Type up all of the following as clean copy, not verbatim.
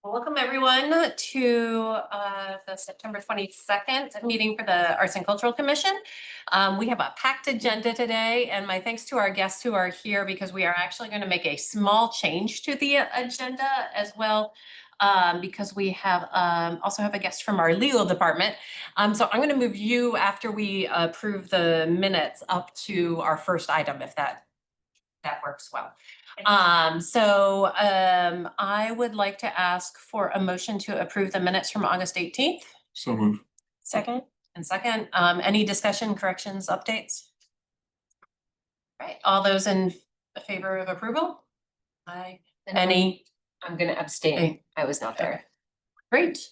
Welcome everyone to the September 22nd meeting for the Arts and Cultural Commission. We have a packed agenda today, and my thanks to our guests who are here because we are actually going to make a small change to the agenda as well, because we have also have a guest from our legal department. So I'm going to move you after we approve the minutes up to our first item if that works well. I would like to ask for a motion to approve the minutes from August 18th. So move. Second. Any discussion, corrections, updates? Right, all those in favor of approval? Aye. Any? I'm gonna abstain. I was not there. Great.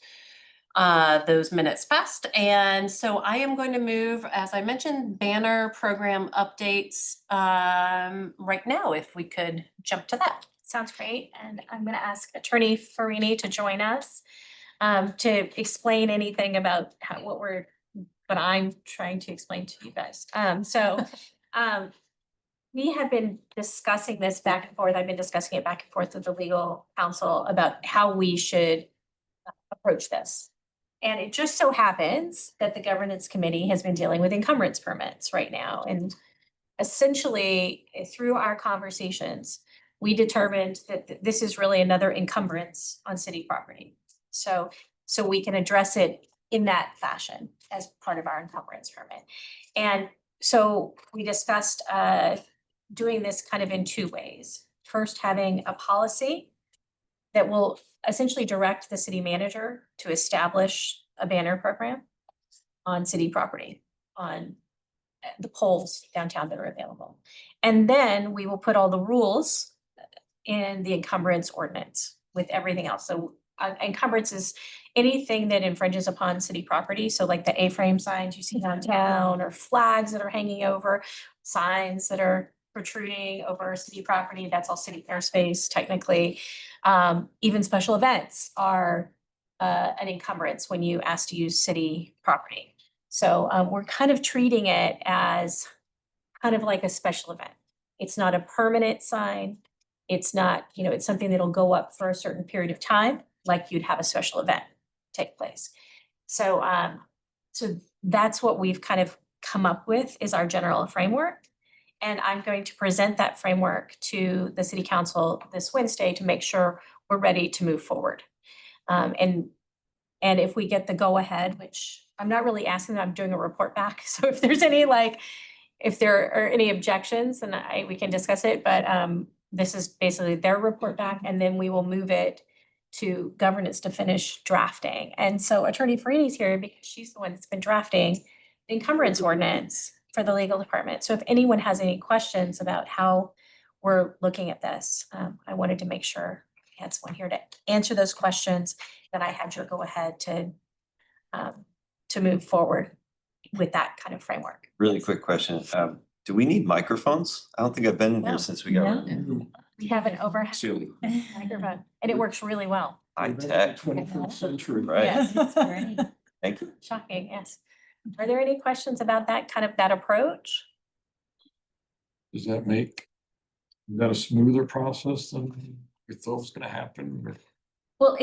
Those minutes passed. And so I am going to move, as I mentioned, banner program updates right now, if we could jump to that. Sounds great. And I'm going to ask Attorney Farini to join us to explain anything about what I'm trying to explain to you guys. We have been discussing this back and forth. I've been discussing it back and forth with the legal counsel about how we should approach this. And it just so happens that the governance committee has been dealing with encumbrance permits right now. And essentially, through our conversations, we determined that this is really another encumbrance on city property. So we can address it in that fashion as part of our encumbrance permit. And so we discussed doing this kind of in two ways. First, having a policy that will essentially direct the city manager to establish a banner program on city property, on the poles downtown that are available. And then we will put all the rules in the encumbrance ordinance with everything else. So encumbrance is anything that infringes upon city property. So like the A-frame signs you see downtown, or flags that are hanging over, signs that are protruding over city property, that's all city airspace technically. Even special events are an encumbrance when you ask to use city property. So we're kind of treating it as kind of like a special event. It's not a permanent sign. It's not, it's something that'll go up for a certain period of time, like you'd have a special event take place. So that's what we've kind of come up with is our general framework. And I'm going to present that framework to the city council this Wednesday to make sure we're ready to move forward. And if we get the go ahead, which I'm not really asking them, I'm doing a report back. So if there's any, if there are any objections, then we can discuss it. But this is basically their report back, and then we will move it to governance to finish drafting. And so Attorney Farini's here because she's the one that's been drafting the encumbrance ordinance for the legal department. So if anyone has any questions about how we're looking at this, I wanted to make sure we had someone here to answer those questions, that I had your go ahead to move forward with that kind of framework. Really quick question. Do we need microphones? I don't think I've been in No. here since we got We have an overhead Silly. microphone, and it works really well. high tech, 21st century. right? Yes, it's great. Thank you. Shocking, yes. Are there any questions about that approach? Does that make that a smoother process than we thought was gonna happen? Or- Well,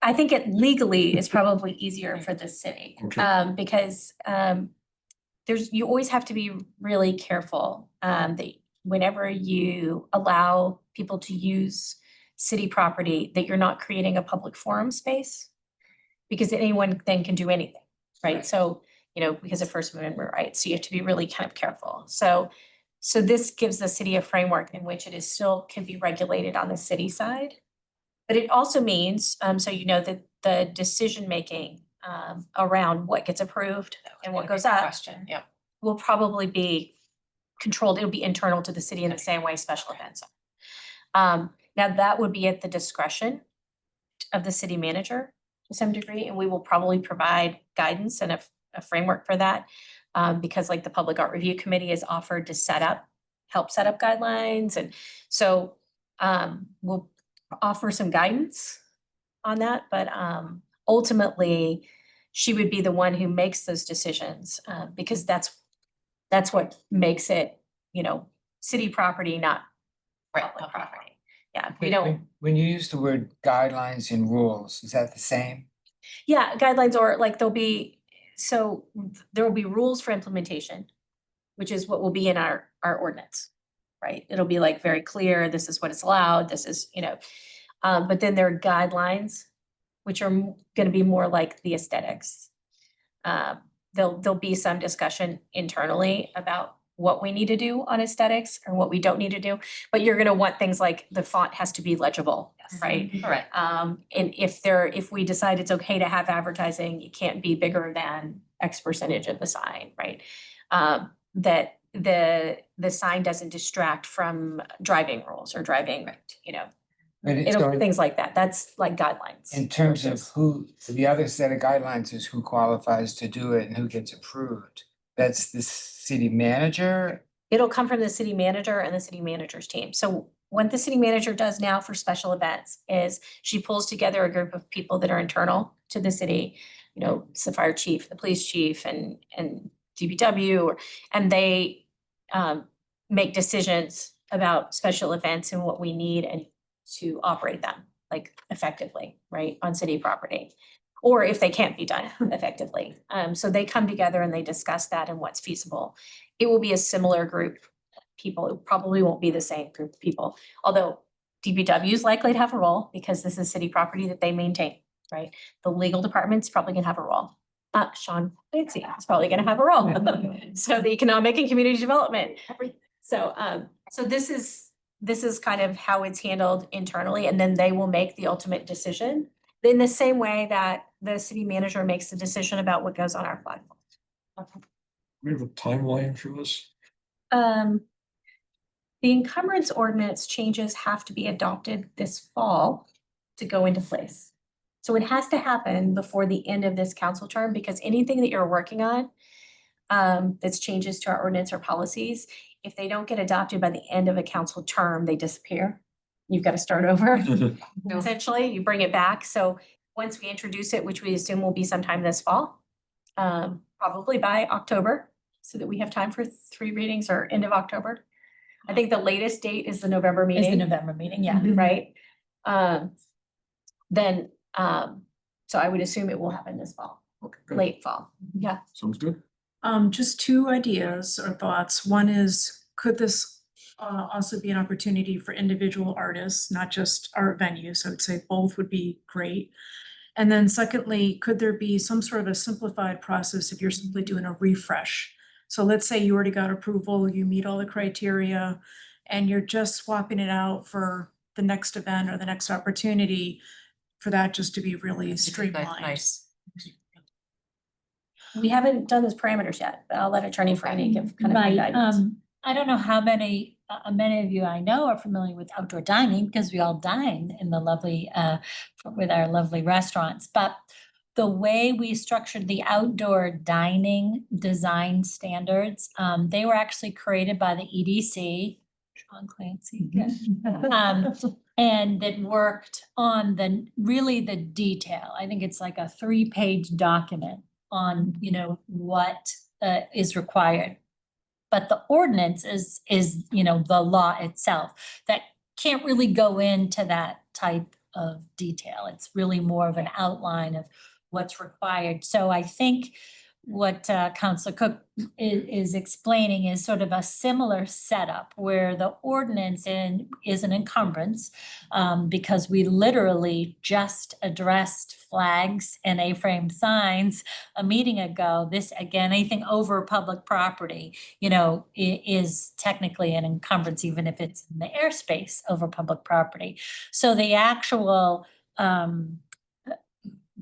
I think it legally is probably easier for the city. Okay. Because you always have to be really careful that whenever you allow people to use city property, that you're not creating a public forum space, because anyone then can do anything, right? Right. So, because of First Amendment rights, so you have to be really kind of careful. So this gives the city a framework in which it is still can be regulated on the city side. But it also means, that the decision-making around what gets approved and what goes up Question, yeah. will probably be controlled. It'll be internal to the city in the same way special events are. Now that would be at the discretion of the city manager to some degree, and we will probably provide guidance and a framework for that. Because like the Public Art Review Committee has offered to help set up guidelines. And so we'll offer some guidance on that, but ultimately she would be the one who makes those decisions, because that's what makes it, city property, not Right. public property. Yeah, We don't, When you use the word guidelines and rules, is that the same? yeah, guidelines or like there'll be, so there will be rules for implementation, which is what will be in our ordinance, right? It'll be like very clear, this is what is allowed, this is, but then there are guidelines, which are gonna be more like the aesthetics. There'll be some discussion internally about what we need to do on aesthetics or what we don't need to do, but you're gonna want things like the font has to be legible, right? Correct. And if we decide it's okay to have advertising, it can't be bigger than X percentage of the sign, right? That the sign doesn't distract from driving rules or driving, But it'll, things like that. That's like guidelines. in terms of versus- who, the other set of guidelines is who qualifies to do it and who gets approved. That's the city manager. It'll come from the city manager and the city manager's team. So what the city manager does now for special events is she pulls together a group of people that are internal to the city, it's the fire chief, the police chief and DPW, and they make decisions about special events and what we need and to operate them like effectively, right, on city property. Or if they can't be done effectively. So they come together and they discuss that and what's feasible. It will be a similar group of people. It probably won't be the same group of people, although DPW is likely to have a role because this is city property that they maintain, right? The legal department's probably gonna have a role. Sean Clancy is probably gonna have a role. So the economic and community development, so this is kind of how it's handled internally, and then they will make the ultimate decision. In the same way that the city manager makes the decision about what goes on our flagpole. We have a timeline for this. The encumbrance ordinance changes have to be adopted this fall to go into place. So it has to happen before the end of this council term, because anything that you're working on that's changes to our ordinance or policies, if they don't get adopted by the end of a council term, they disappear. You've got to start over. Essentially, you bring it back. So once we introduce it, which we assume will be sometime this fall, probably by October, so that we have time for 3 readings or end of October. I think the latest date is the November Is the meeting, November meeting, yeah. right? Then, so I would assume it will happen this fall, Okay, good. late fall. Yeah. Sounds good. Just 2 ideas or thoughts. One is, could this also be an opportunity for individual artists, not just art venues? I would say both would be great. And then secondly, could there be some sort of a simplified process if you're simply doing a refresh? So let's say you already got approval, you meet all the criteria, and you're just swapping it out for the next event or the next opportunity, for that just to be really streamlined. Nice. We haven't done those parameters yet, but I'll let Attorney Franny give kind of Right, guidance. I don't know how many of you I know are familiar with outdoor dining, because we all dine in the lovely, with our lovely restaurants, but the way we structured the outdoor dining design standards, they were actually created by the EDC, Sean Clancy. And that worked on really the detail. I think it's like a 3-page document on, what is required. But the ordinance is, the law itself that can't really go into that type of detail. It's really more of an outline of what's required. So I think what Councilor Cook is explaining is sort of a similar setup where the ordinance is an encumbrance, because we literally just addressed flags and A-frame signs a meeting ago. This, again, anything over public property, is technically an encumbrance, even if it's in the airspace over public property. So the actual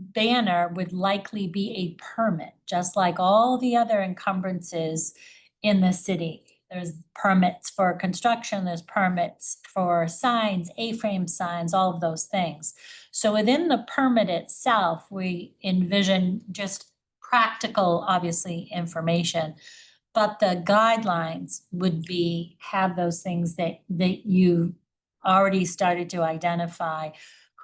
banner would likely be a permit, just like all the other encumbrances in the city. There's permits for construction, there's permits for signs, A-frame signs, all of those things. So within the permit itself, we envision just practical, obviously, information. But the guidelines would have those things that you already started to identify: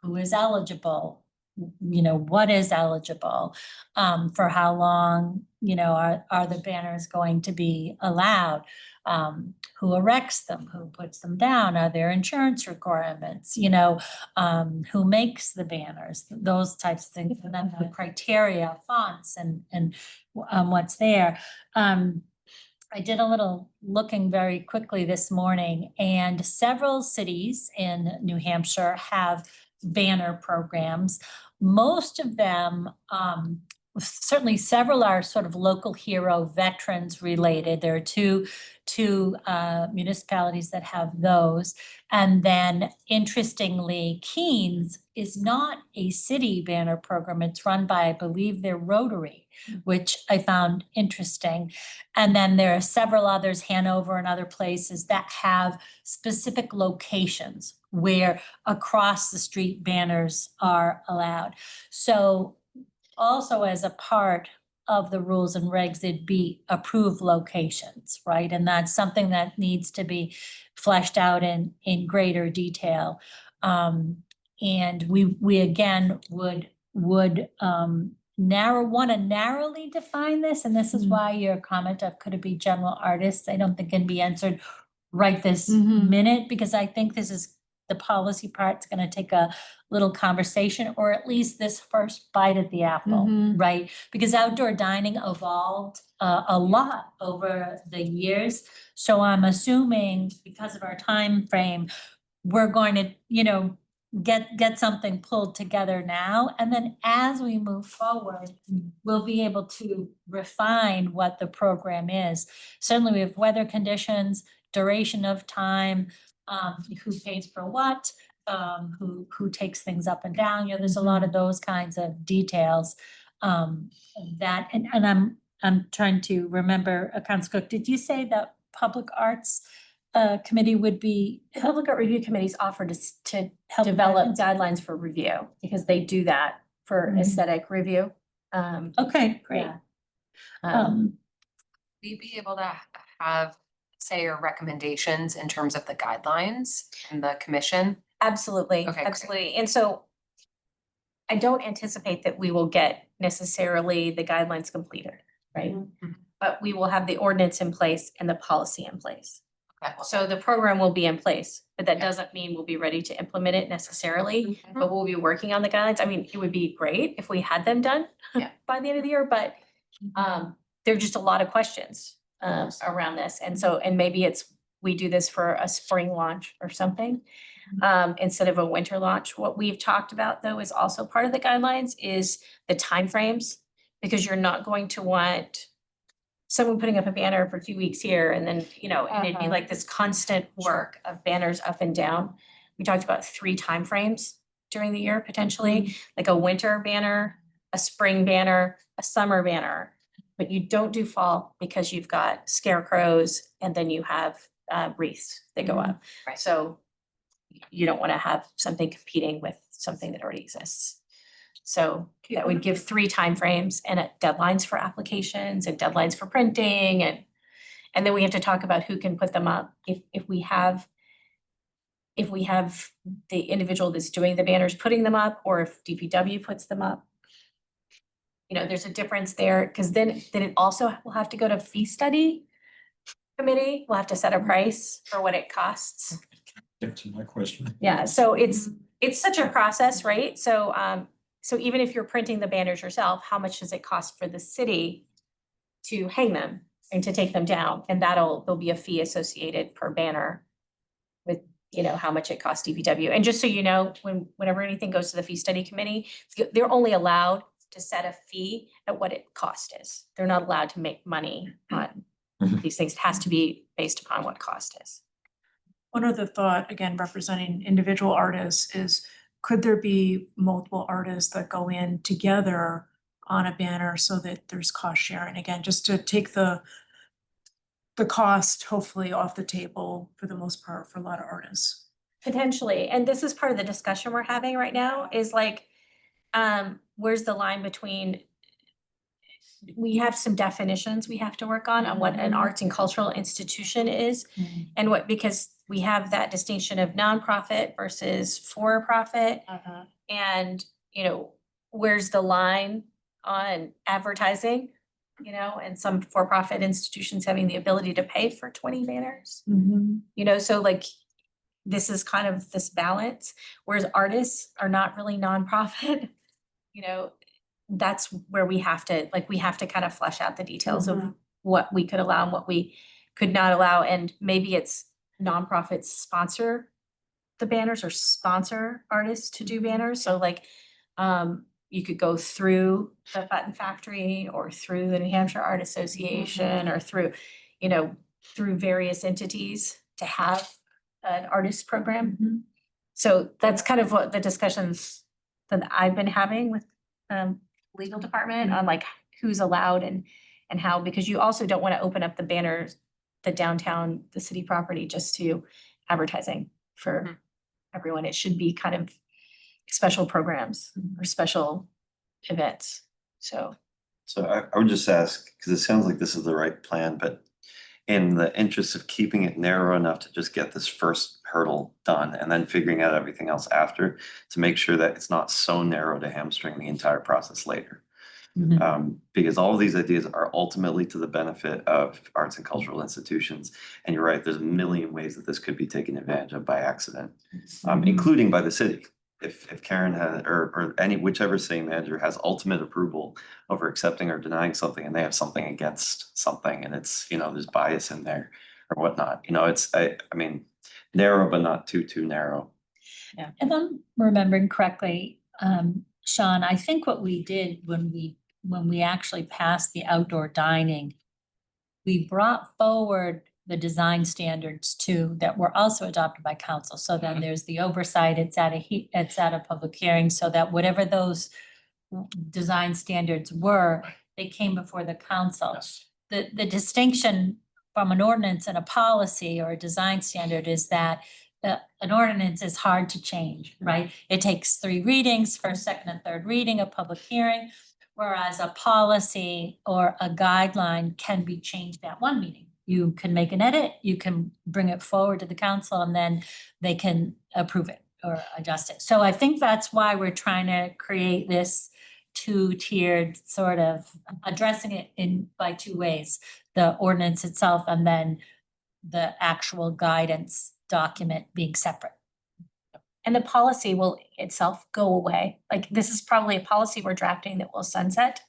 who is eligible, what is eligible, for how long, are the banners going to be allowed? who erects them, who puts them down, are there insurance requirements, you know, who makes the banners, those types of things, and then the criteria, fonts and what's there. I did a little looking very quickly this morning, and several cities in New Hampshire have banner programs. Most of them, certainly several are sort of local hero veterans related. There are two municipalities that have those. And then interestingly, Keens is not a city banner program. It's run by, I believe, their Rotary, which I found interesting. And then there are several others, Hanover and other places, that have specific locations where across the street banners are allowed. So also as a part of the rules and regs, it'd be approved locations, right? And that's something that needs to be fleshed out in greater detail. And we again would narrowly define this, and this is why your comment of could it be general artists, I don't think can be answered right this minute, because I think this is the policy part's gonna take a little conversation, or at least this first bite at the apple, right? Because outdoor dining evolved a lot over the years. So I'm assuming because of our time frame, we're going to, you know, get something pulled together now. And then as we move forward, we'll be able to refine what the program is. Certainly we have weather conditions, duration of time, who pays for what, who takes things up and down, you know, there's a lot of those kinds of details. That, and I'm trying to remember, Council Cook, did you say that Public Arts Committee would be? Public Art Review Committees offered to Help develop guidelines for review, because they do that for aesthetic review. Okay, great. Yeah. Will you be able to have, say, your recommendations in terms of the guidelines and the commission? Absolutely, Okay, great. absolutely. And so I don't anticipate that we will get necessarily the guidelines completed, right? But we will have the ordinance in place and the policy in place. Okay. So the program will be in place, but that Okay. doesn't mean we'll be ready to implement it necessarily. Mhm. But we'll be working on the guidelines. I mean, it would be great if we had them done Yeah. by the end of the year, but there are just a lot of questions around this. And so, and maybe we do this for a spring launch or something instead of a winter launch. What we've talked about though is also part of the guidelines is the timeframes, because you're not going to want someone putting up a banner for 2 weeks here and then, you know, and it'd be like this constant work of banners up and down. We talked about 3 timeframes during the year potentially, like a winter banner, a spring banner, a summer banner. But you don't do fall because you've got scarecrows and then you have wreaths that go up. Right. So you don't want to have something competing with something that already exists. So that would give 3 timeframes and deadlines for applications and deadlines for printing and then we have to talk about who can put them up. If we have the individual that's doing the banners putting them up, or if DPW puts them up. You know, there's a difference there, because then it also will have to go to fee study committee. We'll have to set a price for what it costs. Answer my question. Yeah, so it's such a process, right? So so even if you're printing the banners yourself, how much does it cost for the city to hang them and to take them down? And there'll be a fee associated per banner with, you know, how much it costs DPW. And just so you know, whenever anything goes to the fee study committee, they're only allowed to set a fee at what it cost is. They're not allowed to make money on these things. It has to be based upon what cost is. One other thought, again, representing individual artists, is could there be multiple artists that go in together on a banner so that there's cost sharing? Again, just to take the cost hopefully off the table for the most part for a lot of artists. Potentially, and this is part of the discussion we're having right now, is like, where's the line between, we have some definitions we have to work on what an arts and cultural institution is. And because we have that distinction of nonprofit versus for-profit. And, you know, where's the line on advertising you know, and some for-profit institutions having the ability to pay for 20 banners. You know, so like, this is kind of this balance, whereas artists are not really nonprofit. You know, that's where we have to kind of flesh out the details of what we could allow and what we could not allow, and maybe it's nonprofits sponsor the banners or sponsor artists to do banners, so like, you could go through the Button Factory or through the New Hampshire Art Association or through, you know, through various entities to have an artist program. So that's kind of what the discussions that I've been having with legal department on like who's allowed and how, because you also don't want to open up the banners, the downtown, the city property just to advertising for everyone. It should be kind of special programs or special events. So So I would just ask, because it sounds like this is the right plan, but in the interest of keeping it narrow enough to just get this first hurdle done and then figuring out everything else after, to make sure that it's not so narrow to hamstring the entire process later. Because all of these ideas are ultimately to the benefit of arts and cultural institutions. And you're right, there's a million ways that this could be taken advantage of by accident, including by the city. If Karen has, or any, whichever city manager has ultimate approval over accepting or denying something, and they have something against something, and it's, you know, there's bias in there or whatnot, you know, it's, I mean, narrow, but not too narrow. If I'm remembering correctly, Sean, I think what we did when we actually passed the outdoor dining, we brought forward the design standards too, that were also adopted by council. So then there's the oversight, it's at a public hearing, so that whatever those design standards were, they came before the council. The distinction from an ordinance and a policy or a design standard is that an ordinance is hard to change, right? It takes 3 readings, first, second, and third reading, a public hearing, whereas a policy or a guideline can be changed at 1 meeting. You can make an edit, you can bring it forward to the council, and then they can approve it or adjust it. So I think that's why we're trying to create this 2-tiered sort of addressing it by 2 ways, the ordinance itself and then the actual guidance document being separate. and the policy will itself go away. Like, this is probably a policy we're drafting that will sunset.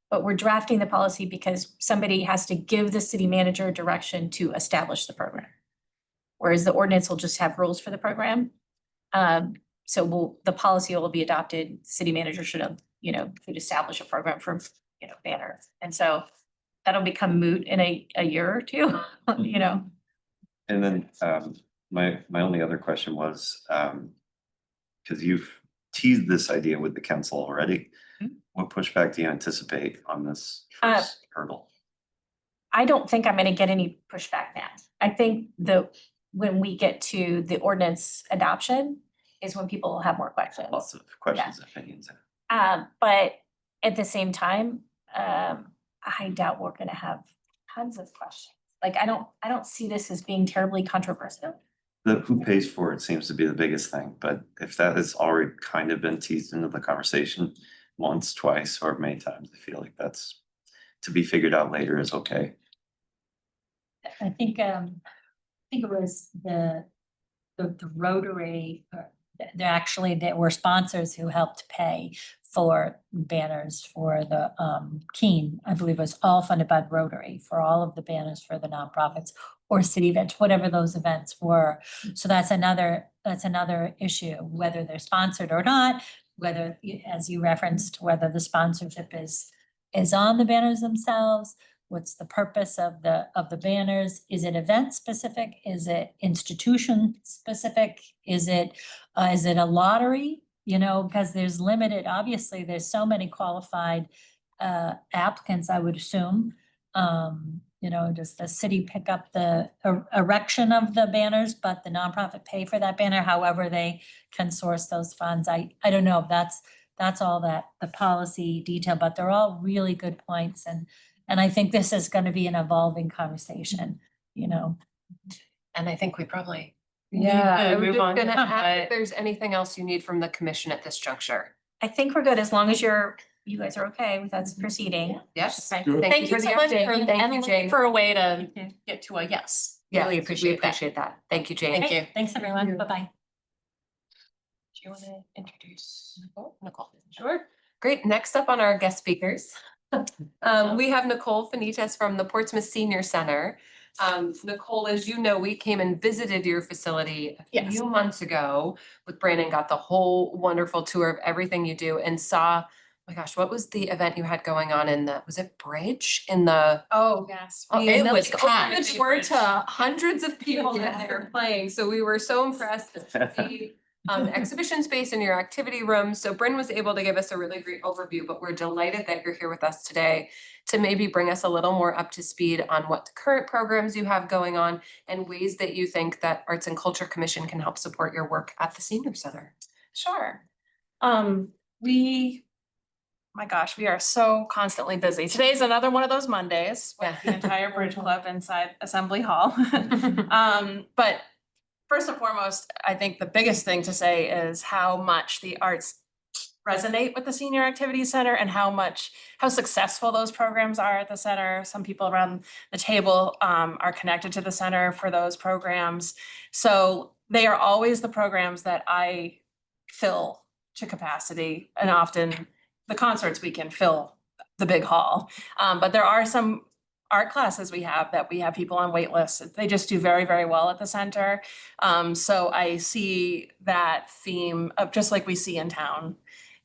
But we're drafting the policy because somebody has to give the city manager direction to establish the program. Whereas the ordinance will just have rules for the program. So the policy will be adopted, city manager should have, you know, could establish a program for, you know, banners. And so that'll become moot in a year or 2, you know. And then my only other question was, because you've teased this idea with the council already, what pushback do you anticipate on this first hurdle? I don't think I'm gonna get any pushback now. I think when we get to the ordinance adoption is when people will have more questions. Lots of questions and opinions. But at the same time, I doubt we're gonna have tons of questions. Like, I don't see this as being terribly controversial. The who pays for it seems to be the biggest thing, but if that has already kind of been teased into the conversation once, twice, or many times, I feel like that's to be figured out later is okay. I think it was the Rotary, there were sponsors who helped pay for banners for the Keene, I believe it was all funded by the Rotary for all of the banners for the nonprofits or city events, whatever those events were. So that's another issue, whether they're sponsored or not, whether, as you referenced, whether the sponsorship is on the banners themselves. What's the purpose of the banners? Is it event specific? Is it institution specific? Is it a lottery? You know, because there's limited, obviously, there's so many qualified applicants, I would assume. You know, does the city pick up the erection of the banners, but the nonprofit pay for that banner, however they can source those funds? I don't know. That's all the policy detail, but they're all really good points. And I think this is going to be an evolving conversation, you know. And I think we probably. Yeah, I was move just on. gonna ask But- if there's anything else you need from the commission at this juncture. I think we're good as long as you're you guys are okay with us proceeding. Yes. Okay. Do it. Thank you for the so much update. for- Thank and you, look Jane. For a way to get to a yes. Yeah, Really we appreciate that. appreciate that. Thank you, Jane. Thank you. Thanks, everyone. Bye-bye. Do you want to introduce Nicole? Sure. Great. Next up on our guest speakers, we have Nicole Finitas from the Portsmouth Senior Center. Nicole, as you know, we came and visited your facility a Yes. few months ago with Brandon, got the whole wonderful tour of everything you do and saw, oh my gosh, what was the event you had going on in the, was it Bridge in the? Oh, yes. Oh, It and was like opened packed. the door to hundreds of people that they were playing, so we were so impressed with the exhibition space in your activity room. So Bryn was able to give us a really great overview, but we're delighted that you're here with us today to maybe bring us a little more up to speed on what current programs you have going on and ways that you think that Arts and Culture Commission can help support your work at the Senior Center. Sure. My gosh, we are so constantly busy. Today's another one of those Mondays with the Yeah. entire Bridge Club inside Assembly Hall. But first and foremost, I think the biggest thing to say is how much the arts resonate with the Senior Activities Center and how successful those programs are at the center. Some people around the table are connected to the center for those programs. So they are always the programs that I fill to capacity, and often the concerts we can fill the big hall. But there are some art classes we have people on wait lists. They just do very, very well at the center. So I see that theme of just like we see in town.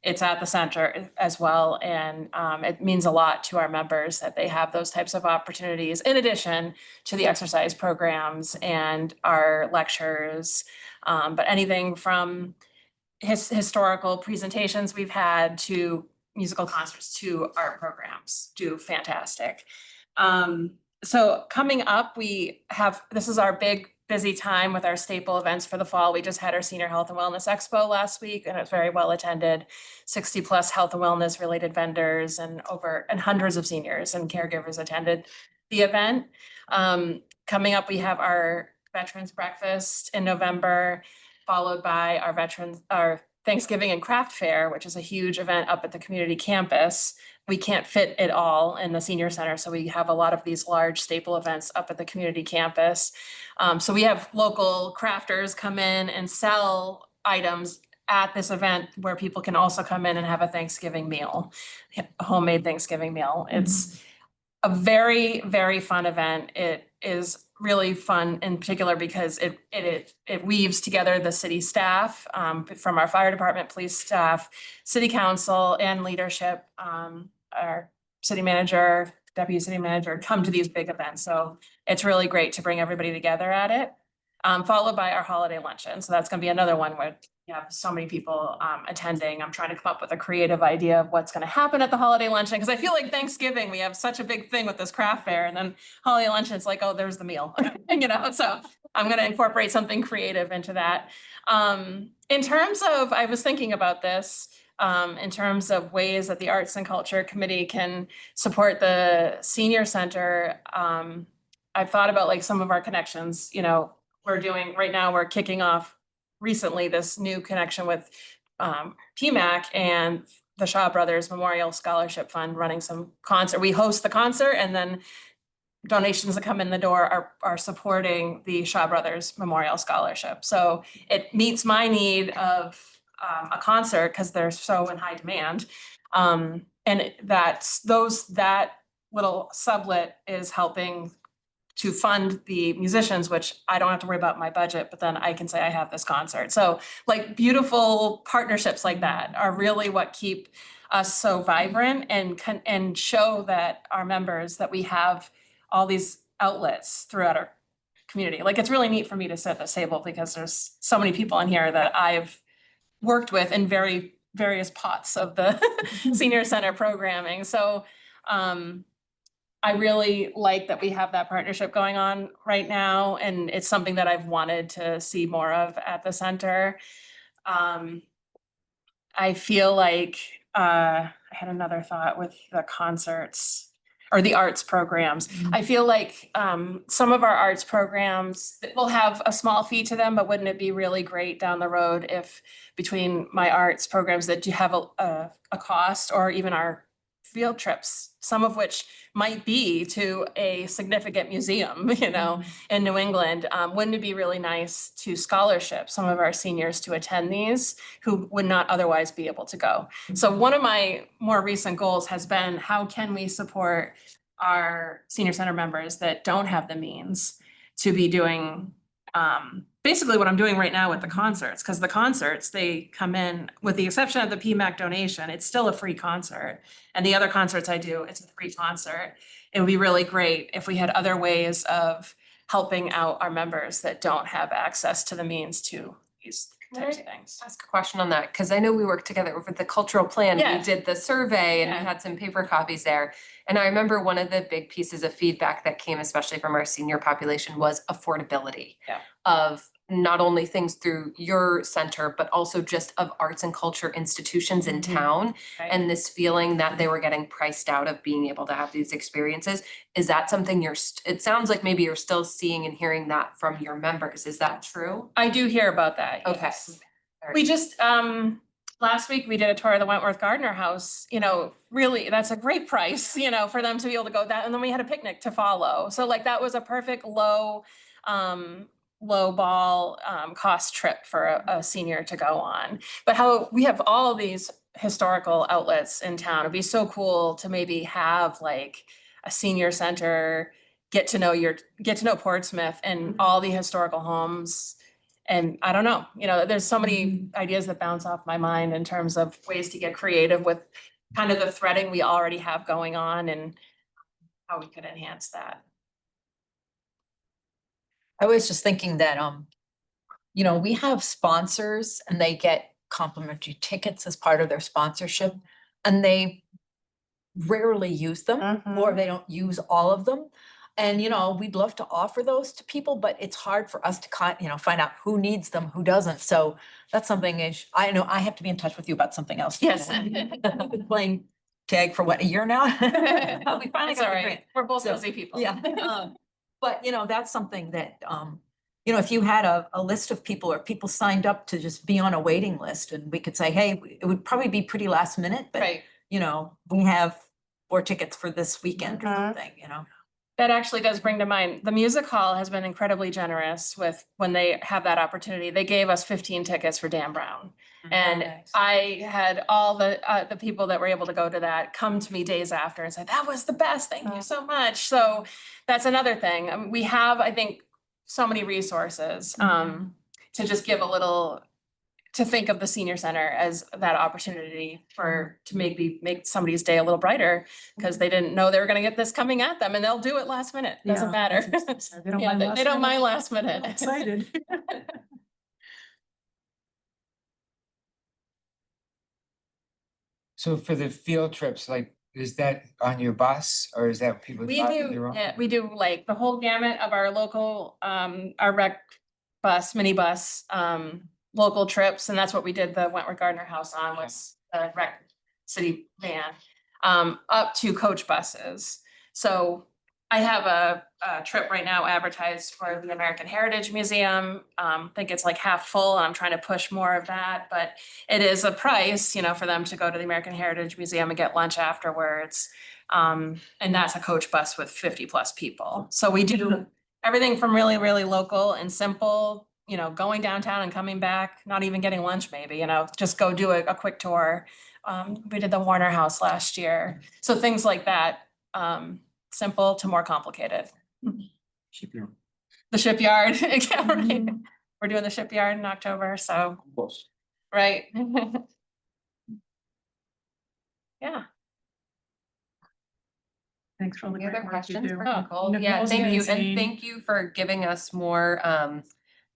It's at the center as well, and it means a lot to our members that they have those types of opportunities in addition to the exercise programs and our lectures. But anything from historical presentations we've had to musical concerts to art programs do fantastic. So coming up, this is our big busy time with our staple events for the fall. We just had our Senior Health and Wellness Expo last week, and it was very well attended. 60+ health and wellness related vendors and hundreds of seniors and caregivers attended the event. Coming up, we have our Veterans Breakfast in November, followed by our Thanksgiving and Craft Fair, which is a huge event up at the community campus. We can't fit it all in the Senior Center, so we have a lot of these large staple events up at the community campus. So we have local crafters come in and sell items at this event where people can also come in and have a Thanksgiving meal, a homemade Thanksgiving meal. It's a very, very fun event. It is really fun in particular because it weaves together the city staff from our fire department, police staff, city council and leadership. Our city manager, deputy city manager come to these big events. So it's really great to bring everybody together at it. Followed by our holiday luncheon. So that's gonna be another one where you have so many people attending. I'm trying to come up with a creative idea of what's gonna happen at the holiday luncheon, because I feel like Thanksgiving, we have such a big thing with this craft fair, and then holiday luncheon, it's like, oh, there's the meal, so I'm gonna incorporate something creative into that. In terms of, I was thinking about this, in terms of ways that the Arts and Culture Committee can support the Senior Center. I've thought about like some of our connections, right now, we're kicking off recently this new connection with PMAC and the Shaw Brothers Memorial Scholarship Fund running some concert. We host the concert, and then donations that come in the door are supporting the Shaw Brothers Memorial Scholarship. So it meets my need of a concert because they're so in high demand. And that little sublet is helping to fund the musicians, which I don't have to worry about my budget, but then I can say I have this concert. So like beautiful partnerships like that are really what keep us so vibrant and show that our members that we have all these outlets throughout our community. Like it's really neat for me to sit at this table because there's so many people in here that I've worked with in various pots of the Senior Center programming. So I really like that we have that partnership going on right now, and it's something that I've wanted to see more of at the center. I feel like I had another thought with the concerts or the arts programs. I feel like some of our arts programs will have a small fee to them, but wouldn't it be really great down the road if between my arts programs that do have a cost, or even our field trips, some of which might be to a significant museum, you know, in New England. Wouldn't it be really nice to scholarship some of our seniors to attend these who would not otherwise be able to go? So one of my more recent goals has been, how can we support our senior center members that don't have the means to be doing basically what I'm doing right now with the concerts, because the concerts, they come in, with the exception of the PMAC donation, it's still a free concert. And the other concerts I do, it's a free concert. It would be really great if we had other ways of helping out our members that don't have access to the means to these types of things. Ask a question on that, because I know we worked together with the cultural plan. Yeah. We did the survey and we Yeah. had some paper copies there. And I remember one of the big pieces of feedback that came, especially from our senior population, was affordability. Yeah. Of not only things through your center, but also just of arts and culture institutions in town. Right? And this feeling that they were getting priced out of being able to have these experiences. Is that something it sounds like maybe you're still seeing and hearing that from your members. Is that true? I do hear about that, Okay. yes. We just, last week we did a tour of the Wentworth Gardner House, you know, really, that's a great price, you know, for them to be able to go that, and then we had a picnic to follow. So like, that was a perfect low ball cost trip for a senior to go on. But how we have all of these historical outlets in town, it'd be so cool to maybe have like a senior center, get to know Portsmouth and all the historical homes. And I don't know, you know, there's so many ideas that bounce off my mind in terms of ways to get creative with kind of the threading we already have going on and how we could enhance that. I was just thinking that, you know, we have sponsors and they get complimentary tickets as part of their sponsorship, and they rarely use them, or they don't use all of them. And, you know, we'd love to offer those to people, but it's hard for us to find out who needs them, who doesn't. So that's something I know I have to be in touch with you about something else. Yes. I've been playing tag for what, a year now? We finally It's got all the grant. right. We're both So, busy people. Yeah. But, you know, that's something that, you know, if you had a list of people or people signed up to just be on a waiting list, and we could say, hey, it would probably be pretty last minute, but, Right. you know, we have 4 tickets for this weekend or something, you know? That actually does bring to mind, the music hall has been incredibly generous with when they have that opportunity. They gave us 15 tickets for Dan Brown. And Nice. I had all the people that were able to go to that come to me days after and say, that was the best, thank you so much. So that's another thing. We have, I think, so many resources to just give a little, to think of the senior center as that opportunity to make somebody's day a little brighter, because they didn't know they were gonna get this coming at them, and they'll do it last minute, doesn't Yeah, matter. that's what I said. They don't Yeah, mind they last don't minute. mind last minute. I'm excited. So for the field trips, like, is that on your bus or is that people? We drive do, their own? yeah, we do like the whole gamut of our local, our rec bus, minibus, local trips, and that's what we did the Wentworth Gardner House on, was a rec city van, up to coach buses. So I have a trip right now advertised for the American Heritage Museum. I think it's like half full, and I'm trying to push more of that, but it is a price, you know, for them to go to the American Heritage Museum and get lunch afterwards. And that's a coach bus with 50+ people. So we do everything from really, really local and simple, you know, going downtown and coming back, not even getting lunch maybe, you know, just go do a quick tour. We did the Warner House last year. So things like that, simple to more complicated. Shipyard. The shipyard, yeah, right. We're doing the shipyard in October, so, Bus. right. Yeah. Thanks for all the Any other great work you questions do. for Nicole? Yeah, Nicole's thank you. And amazing. thank you for giving us more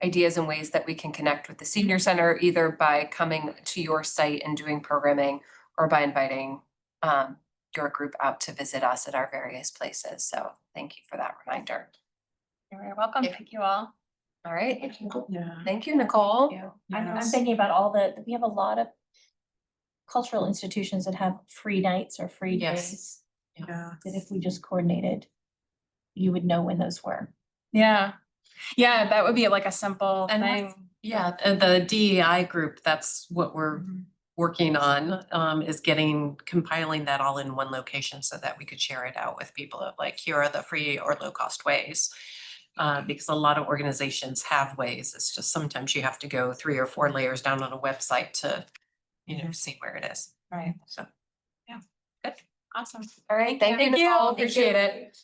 ideas and ways that we can connect with the senior center, either by coming to your site and doing programming, or by inviting your group out to visit us at our various places. So thank you for that reminder. You're very welcome. Yeah. Thank you all. All right. Yeah. Thank you, Nicole. I'm Yes. thinking about we have a lot of cultural institutions that have free nights or free Yes. days. Yeah. that if we just coordinated, you would know when those were. Yeah. Yeah, that would be like a simple And thing. Yeah, the DEI group, that's what we're working on, is compiling that all in one location so that we could share it out with people of like, here are the free or low cost ways. Because a lot of organizations have ways, it's just sometimes you have to go 3 or 4 layers down on a website to, see where it is. Right. So. Awesome. All right, Thank you, Nicole. Appreciate it.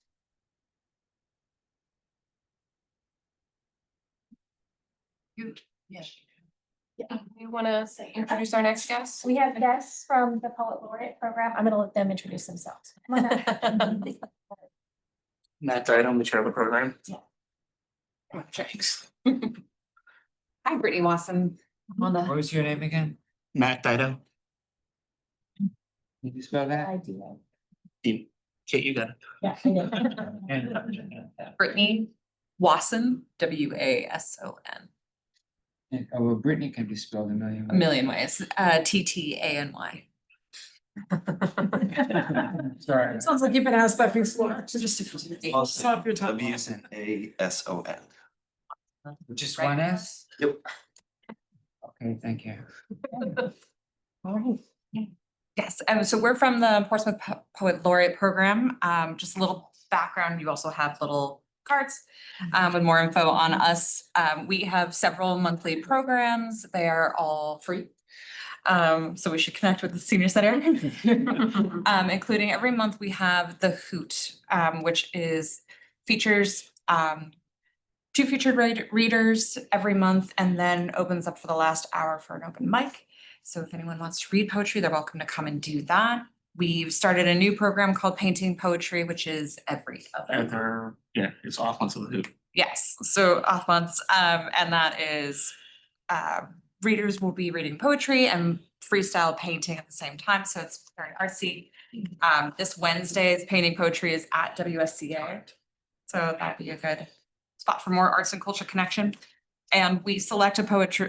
Yeah. You wanna introduce our next guest? We have guests from the Poet Laureate program. I'm gonna let them introduce themselves. Come on up. Matt Dido, I'm the chair of the program. Thanks. Hi, Brittany Watson. On What the, was your name again? Matt Dido. Can you spell that? Idea. Kate, you got it. Yeah, I did. Brittany Wasson, Wason. Oh, well, Brittany can be spelled a million A million ways, Ttany. ways. Sorry. Sounds like you've been asked that before. Just Stop your time. WASON. Just one S? Yep. Okay, thank you. Yes, so we're from the Portsmouth Poet Laureate Program. Just a little background, you also have little cards with more info on us. We have several monthly programs. They are all free. So we should connect with the senior center. Including every month we have the Hoot, which features 2 featured readers every month and then opens up for the last hour for an open mic. So if anyone wants to read poetry, they're welcome to come and do that. We've started a new program called Painting Poetry, which is every other. It's off onto the hoop. Yes, so off months, and that is, readers will be reading poetry and freestyle painting at the same time, so it's very artsy. This Wednesday's painting poetry is at WSCA, so that'd be a good spot for more arts and culture connection. And we select a poet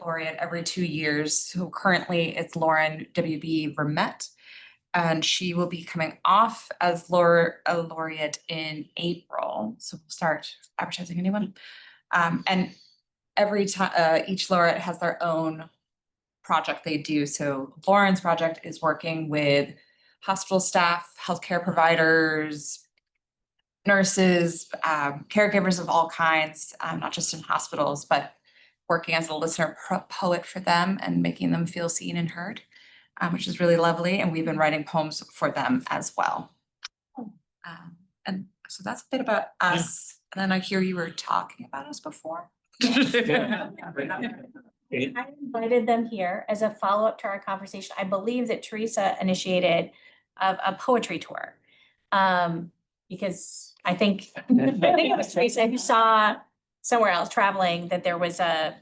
laureate every 2 years, so currently it's Lauren WB Vermette. And she will be coming off as a laureate in April. So we'll start advertising anyone. And every time, each laureate has their own project they do. So Lauren's project is working with hospital staff, healthcare providers, nurses, caregivers of all kinds, not just in hospitals, but working as a listener poet for them and making them feel seen and heard. Which is really lovely, and we've been writing poems for them as well. And so that's a bit about us. And then I hear you were talking about us before. I invited them here as a follow-up to our conversation. I believe that Teresa initiated a poetry tour. Because I think it was Teresa who saw somewhere else traveling that there was a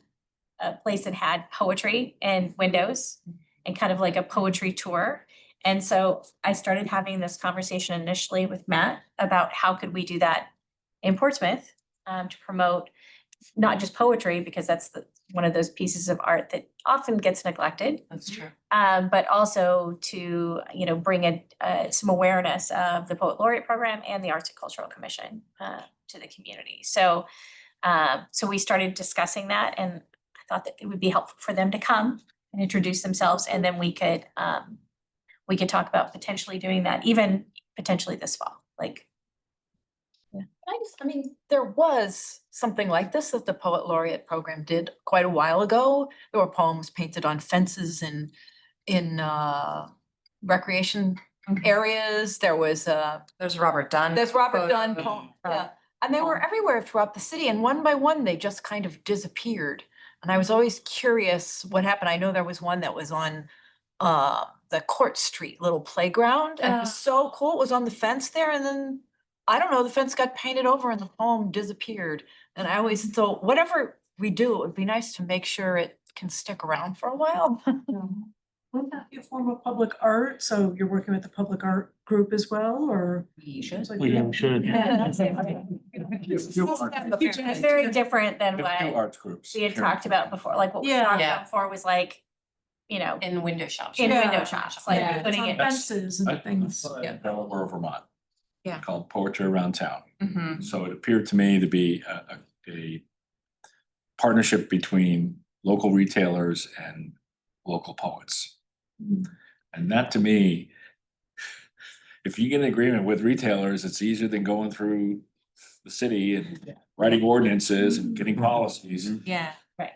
place that had poetry and windows and kind of like a poetry tour. And so I started having this conversation initially with Matt about how could we do that in Portsmouth to promote not just poetry, because that's one of those pieces of art that often gets neglected. That's true. But also to, bring some awareness of the Poet Laureate program and the Arts and Cultural Commission to the community. So we started discussing that, and I thought that it would be helpful for them to come and introduce themselves, and then we could talk about potentially doing that, even potentially this fall, like. There was something like this that the Poet Laureate program did quite a while ago. There were poems painted on fences in recreation areas. There's Robert Dunn. There's Robert Dunn poem, yeah. And they were everywhere throughout the city, and one by one, they just kind of disappeared. And I was always curious what happened. I know there was one that was on the Court Street little playground, and it was so cool. It was on the fence there, and then I don't know, the fence got painted over and the poem disappeared. And I always thought, whatever we do, it would be nice to make sure it can stick around for a while. Wouldn't that be a form of public art? So you're working with the public art group as well, or? We should. We should. It's very different than We have a few what arts groups. we had here. talked about before, like what we Yeah. talked Yeah. about before was like, you know, In window shops. in Yeah. window shops, like Yeah. It's putting on it. fences I- and things. in Delaware, Vermont. Yeah. Called Poetry Around Town. Mhm. So it appeared to me to be a partnership between local retailers and local poets. And that to me, if you get an agreement with retailers, it's easier than going through the city and writing ordinances and getting policies. Yeah. Right.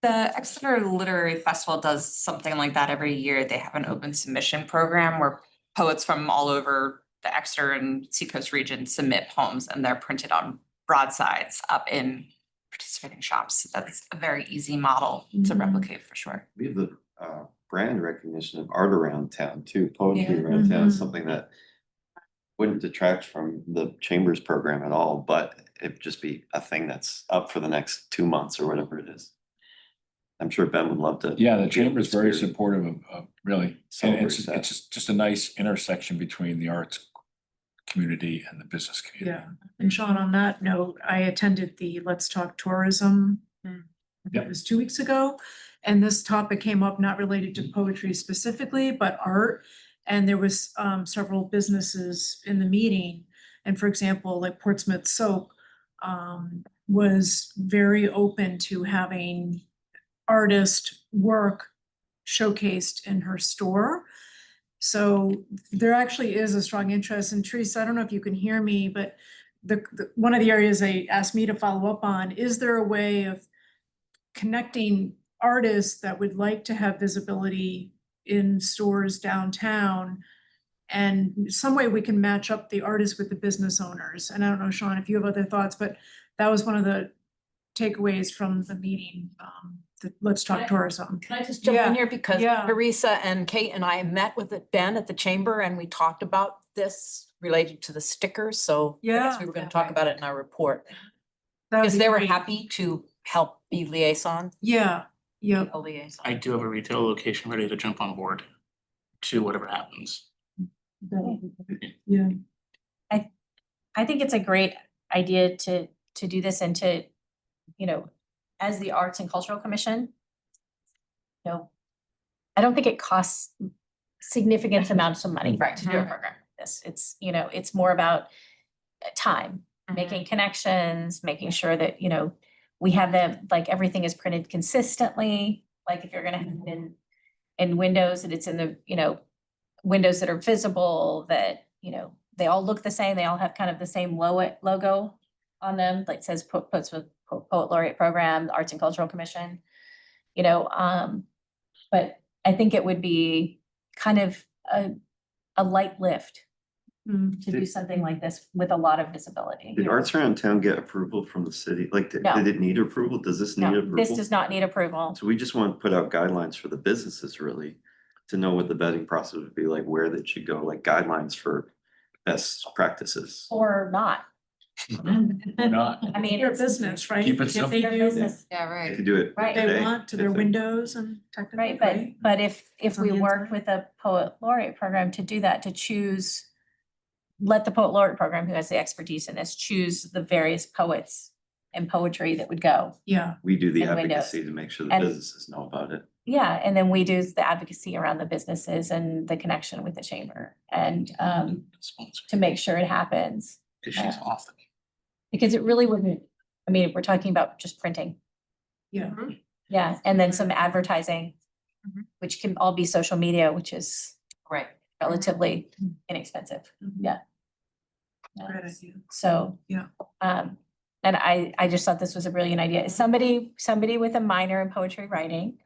The Exeter Literary Festival does something like that every year. They have an open submission program where poets from all over the Exeter and Seacoast region submit poems and they're printed on broadsides up in participating shops. That's a very easy model to replicate for sure. We have the brand recognition of art around town too, poetry Yeah. around town, is Mhm. something that wouldn't detract from the Chambers program at all, but it'd just be a thing that's up for the next 2 months or whatever it is. I'm sure Ben would love to. Yeah, the chamber is very supportive of really, and Celebrate it's that. just a nice intersection between the arts community and the business community. Yeah, and Sean, on that note, I attended the Let's Talk Tourism. I think Yep. It was 2 weeks ago, and this topic came up not related to poetry specifically, but art. And there was several businesses in the meeting, and for example, like Portsmouth Soap was very open to having artist work showcased in her store. So there actually is a strong interest, and Teresa, I don't know if you can hear me, but one of the areas they asked me to follow up on, is there a way of connecting artists that would like to have visibility in stores downtown? And some way we can match up the artists with the business owners. And I don't know, Sean, if you have other thoughts, but that was one of the takeaways from the meeting, the Let's Talk Tourism. Can I just jump in Yeah, here because yeah. Teresa and Kate and I met with Ben at the chamber and we talked about this related to the stickers, so I guess Yeah. we were gonna talk about it in our report. That would Because be they were great. happy to help be liaison, Yeah, yeah. a liaison. I do have a retail location ready to jump on board to whatever happens. Yeah. I think it's a great idea to do this and to, you know, as the Arts and Cultural Commission. You know, I don't think it costs significant amounts of money Right. to do a program like this. It's, you know, it's more about time, making connections, making sure that, you know, we have them, like, everything is printed consistently. Like, if you're gonna have it in windows, that it's in the, you know, windows that are visible, that, you know, they all look the same, they all have kind of the same logo on them, like says puts with Poet Laureate Program, the Arts and Cultural Commission. You know, but I think it would be kind of a light lift Mm. to do something like this with a lot of visibility. Did Arts Around Town get approval from the city? Like, No. did it need approval? Does this need No, approval? this does not need approval. So we just want to put out guidelines for the businesses really, to know what the vetting process would be like, where they should go, like guidelines for best practices. Or not. Or not. I mean, Their it's business, right? Keep it If simple. they their do business, Yeah, They right. could do it Right. what today. they want to their if they- windows and technically, right, right? but if It's on we the work inside. with a Poet Laureate Program to do that, to choose. Let the Poet Laureate Program, who has the expertise in this, choose the various poets and poetry that would go. Yeah, We do the And windows. advocacy to make sure the And- businesses know about it. Yeah, and then we do the advocacy around the businesses and the connection with the chamber and Sponsor, to make sure it happens. because she's awesome. Because it really wouldn't, I mean, we're talking about just printing. yeah. Yeah, and then some advertising, Mhm. which can all be social media, which is Right. relatively inexpensive. Yeah. Great idea. So. Yeah. And I just thought this was a brilliant idea. Is somebody with a minor in poetry writing,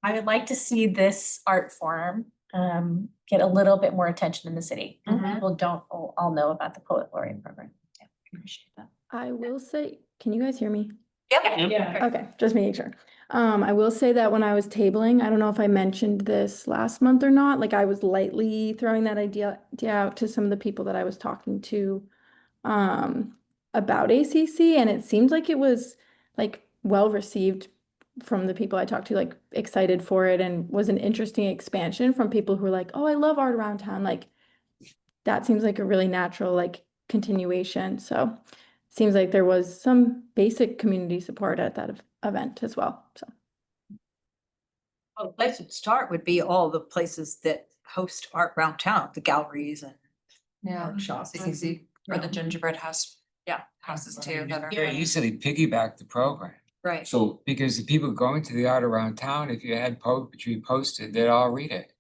I would like to see this art form get a little bit more attention in the city. Mhm. People don't all know about the Poet Laureate Program. Yeah, appreciate that. I will say, can you guys hear me? Yeah. Okay, just making sure. I will say that when I was tabling, I don't know if I mentioned this last month or not, like I was lightly throwing that idea out to some of the people that I was talking to about ACC, and it seemed like it was like well received from the people I talked to, like excited for it, and was an interesting expansion from people who were like, oh, I love art around town. Like that seems like a really natural like continuation. So seems like there was some basic community support at that event as well. So A place to start would be all the places that host art around town, the galleries and workshops. It's easy for the gingerbread house, houses too that are. Very easily piggyback the program, Right. So, because the people going to the art around town, if you had poetry posted, they'd all read it.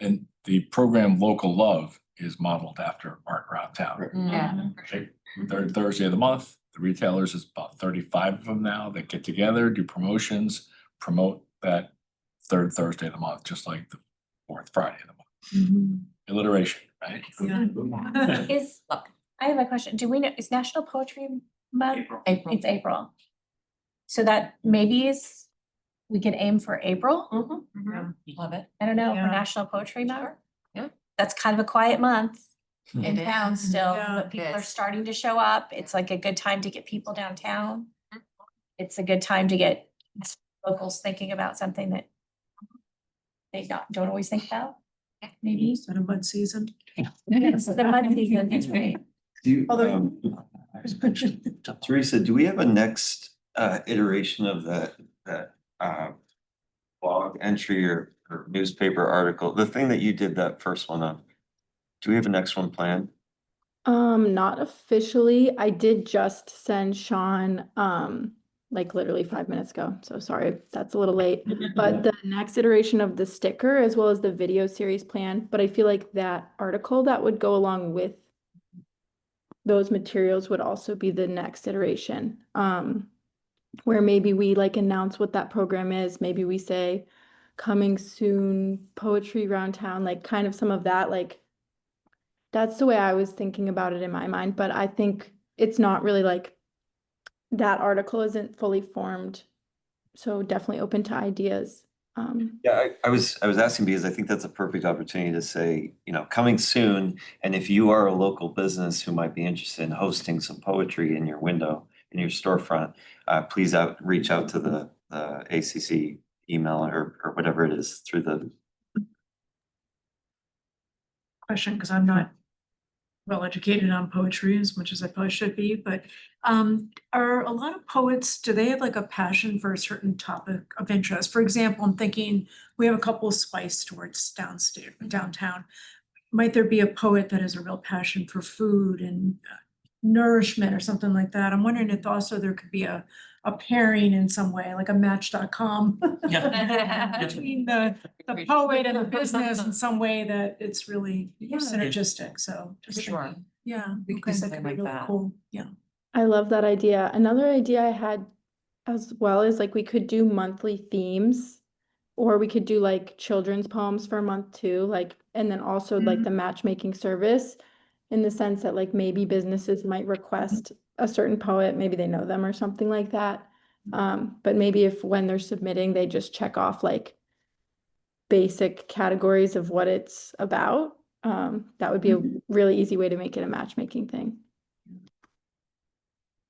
and the program Local Love is modeled after Art Around Town. Yeah. Okay, Third Thursday of the month, the retailers, is about 35 of them now that get together, do promotions, promote that third Thursday of the month, just like the fourth Friday of the month. Alliteration, right? Is, I have a question. Do we know, is National Poetry Month? April. It's April. So that maybe is, we can aim for April? Love it. I don't know, for Yeah. National Poetry Month? Yeah. That's kind of a quiet month in It town is. still, Yeah. but people are Yes. starting to show up. It's like a good time to get people downtown. It's a good time to get locals thinking about something that they don't always think about, maybe. Is that a mud season? It's the mud season, it's great. Do you, Although- Teresa, do we have a next iteration of that blog entry or newspaper article, the thing that you did that first one on? Do we have a next one planned? Not officially. I did just send Sean, like literally 5 minutes ago. So sorry, that's a little late. But the next iteration of the sticker as well as the video series plan, but I feel like that article that would go along with those materials would also be the next iteration. Where maybe we like announce what that program is. Maybe we say coming soon, poetry around town, like kind of some of that, like that's the way I was thinking about it in my mind, but I think it's not really like that article isn't fully formed. So definitely open to ideas. Yeah, I was asking because I think that's a perfect opportunity to say, coming soon. And if you are a local business who might be interested in hosting some poetry in your window, in your storefront, please reach out to the ACC email or whatever it is through the. Question, because I'm not well educated on poetry as much as I probably should be, but are a lot of poets, do they have like a passion for a certain topic of interest? For example, I'm thinking we have a couple of spice stores downtown. Might there be a poet that has a real passion for food and nourishment or something like that? I'm wondering if also there could be a pairing in some way, like a Match.com between the poet and the business in some way that it's really synergistic, so just Sure. thinking, yeah, We could okay, do that could something be like really that. cool, yeah. I love that idea. Another idea I had as well is like we could do monthly themes, or we could do like children's poems for a month too, like, and then also like the matchmaking service in the sense that like maybe businesses might request a certain poet, maybe they know them or something like that. But maybe if when they're submitting, they just check off like basic categories of what it's about, that would be a really easy way to make it a matchmaking thing.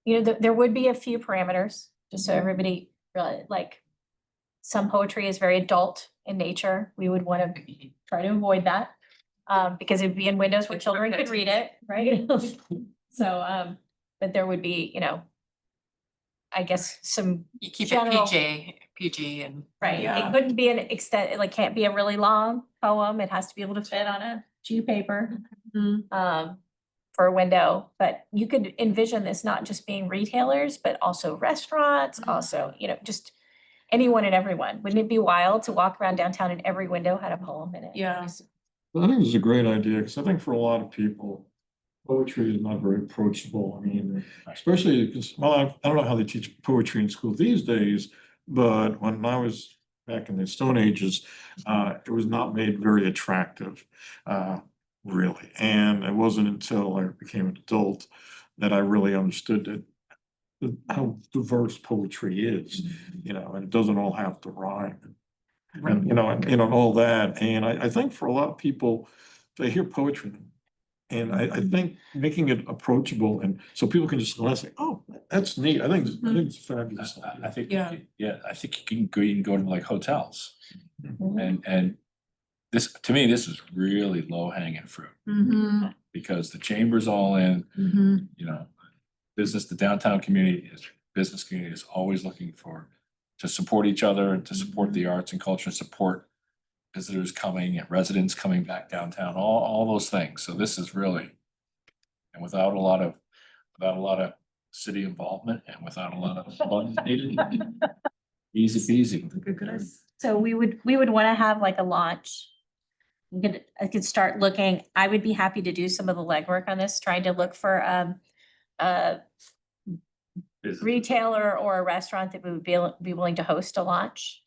There would be a few parameters, just so everybody really like. Some poetry is very adult in nature. We would want to try to avoid that. Because it'd be in windows where children could read it, right? So, but there would be, I guess some, You keep General- it PG and. right, Yeah. it couldn't be an extent, it like can't be a really long poem. It has to be able to fit on a sheet of paper. For a window, but you could envision this not just being retailers, but also restaurants, also, just anyone and everyone. Wouldn't it be wild to walk around downtown and every window had a poem in it? Yeah. I think this is a great idea, because I think for a lot of people, poetry is not very approachable. I mean, especially because, well, I don't know how they teach poetry in school these days, but when I was back in the Stone Ages, it was not made very attractive, really. And it wasn't until I became an adult that I really understood how diverse poetry is, and it doesn't all have to rhyme. And all that. And I think for a lot of people, they hear poetry. And I think making it approachable and so people can just listen, oh, that's neat. I think it's fabulous. I think, Yeah. I think you can go to like hotels. And this, to me, this is really low hanging fruit because the chamber's all in, the downtown business community is always looking for to support each other and to support the arts and culture, support visitors coming and residents coming back downtown, all those things. So this is really, and without a lot of city involvement and without a lot of funds needed, easy peasy. So we would wanna have like a launch. I could start looking, I would be happy to do some of the legwork on this, trying to look for a retailer or a restaurant that would be willing to host a launch.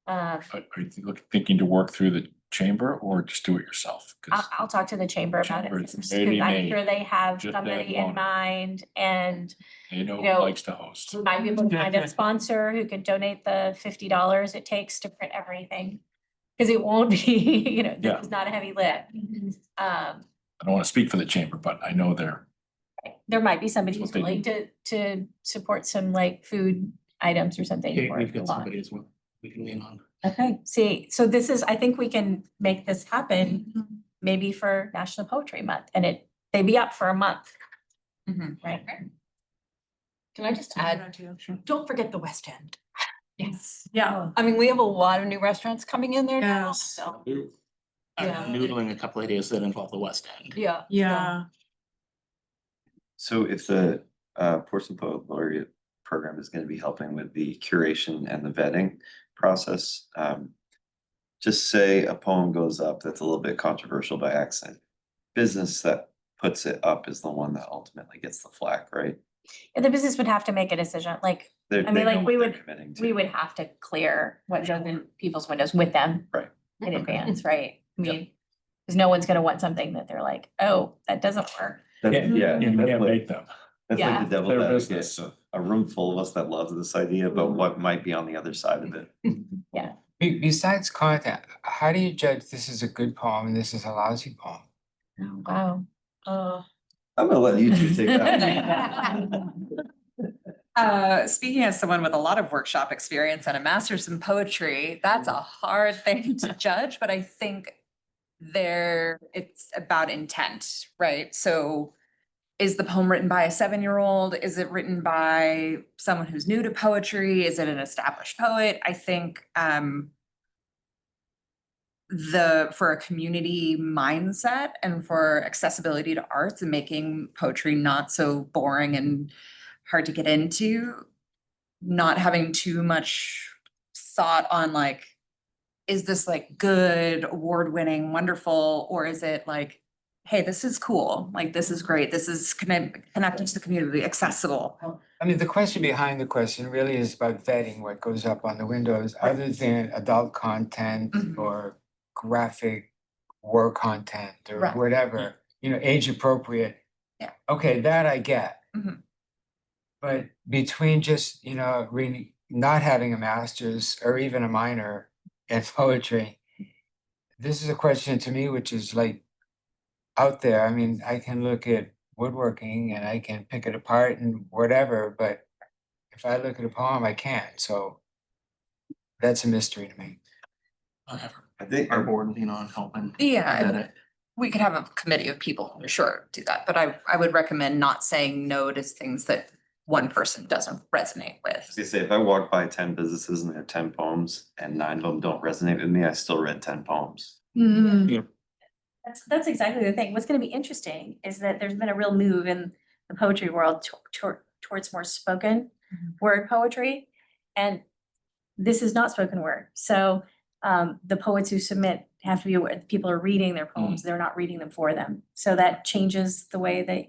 Are you thinking to work through the chamber or just do it yourself? 'Cause I'll talk to the chamber about it. Chamber is first, maybe 'cause I'm me. sure they have Just somebody add in one. mind, and they know you who know, likes to host. might be able to find a sponsor who could donate the $50 it takes to print everything. Cause it won't be, Yeah. this is not a heavy lift. I don't want to speak for the chamber, but I know they're, There might be somebody who's That's what they willing to support some like food items or something Yeah, for we've the got launch. somebody as well we can lean on. Okay, see, so this is, I think we can make this happen maybe for National Poetry Month, and they'd be up for a month, right? Can I just add, don't forget the West End. Yes. Yeah. I mean, we have a lot of new restaurants coming in there now, Yes. so, I'm Yeah. noodling a couple ideas that involve the West End. yeah. Yeah. So if the Portsmouth Poet Laureate program is gonna be helping with the curation and the vetting process, just say a poem goes up that's a little bit controversial by accident. Business that puts it up is the one that ultimately gets the flack, right? And the business would have to make a decision, like, They I mean, know like, what we they're would- committing to. we would have to clear what goes in people's windows with them. Right. In advance, right? I mean, cause no one's gonna want something that they're like, oh, that doesn't work. That's- Yeah, you that's can't like, make them. that's Yeah. like the devil's Their advocate, business. so a room full of us that loves this idea, but what might be on the other side of it. Besides content, how do you judge this is a good poem and this is a lousy poem? Oh, wow. Oh. I'm gonna let you two take that. Speaking as someone with a lot of workshop experience and a master's in poetry, that's a hard thing to judge, but I think it's about intent, right? So is the poem written by a 7-year-old? Is it written by someone who's new to poetry? Is it an established poet? I think for a community mindset and for accessibility to arts and making poetry not so boring and hard to get into, not having too much thought on like, is this like good, award-winning, wonderful, or is it like, hey, this is cool, like this is great, this is connected to the community, accessible. I mean, the question behind the question really is about vetting what goes up on the windows, other than adult content Mhm. or graphic war content or Right. whatever, age appropriate. Yeah. Okay, that I get. Mhm. But between just, really not having a master's or even a minor in poetry, this is a question to me which is like out there. I mean, I can look at woodworking and I can pick it apart and whatever, but if I look at a poem, I can't. So that's a mystery to me. Whatever. I think Our board lean on helping. Yeah, vet and it. we could have a committee of people, for sure, do that, but I would recommend not saying no to things that one person doesn't resonate I was with. gonna say, if I walk by 10 businesses and there are 10 poems and 9 of them don't resonate with me, I still read 10 poems. That's exactly the thing. What's gonna be interesting is that there's been a real move in the poetry world towards more spoken word poetry. And this is not spoken word. So the poets who submit have to be aware that people are reading their poems, they're not reading them for them. So that changes the way that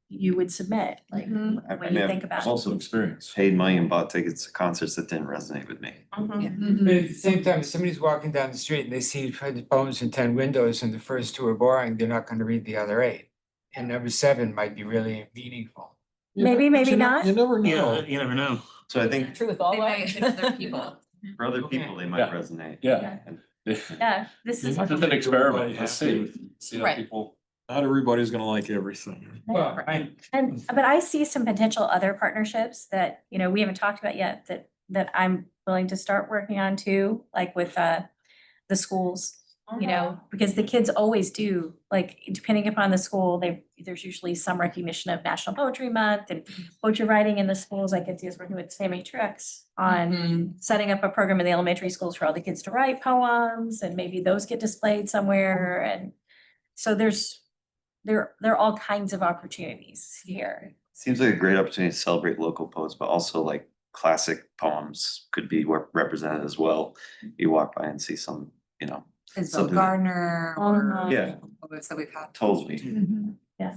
you would submit, like I when you mean, think about It's it. also experience. Paid money and bought tickets to concerts that didn't resonate with me. Mhm. But at the same time, if somebody's walking down the street and they see 20 poems in 10 windows and the first 2 are boring, they're not gonna read the other 8. And number 7 might be really meaningful. Maybe, maybe not. You never Yeah, know. you never know. So I think True with all They might art. hit other people. for other people, they might Yeah. resonate. Yeah. And Yeah, this is. This is an experiment. Let's see. See how Right. people. Not everybody's gonna like everything. Well, But I see some potential other partnerships that, we haven't talked about yet that I'm willing to start working on too, like with the schools. you know, because the kids always do, like, depending upon the school, there's usually some recognition of National Poetry Month and poetry writing in the schools. Like it's working with Sammy Trix on setting up a program in the elementary schools for all the kids to write poems, and maybe those get displayed somewhere. And so there are all kinds of opportunities here. Seems like a great opportunity to celebrate local poets, but also like classic poems could be represented as well. You walk by and see some, you know, Isabel something that- Gardner or Yeah. poets that we've had. totally. Yeah.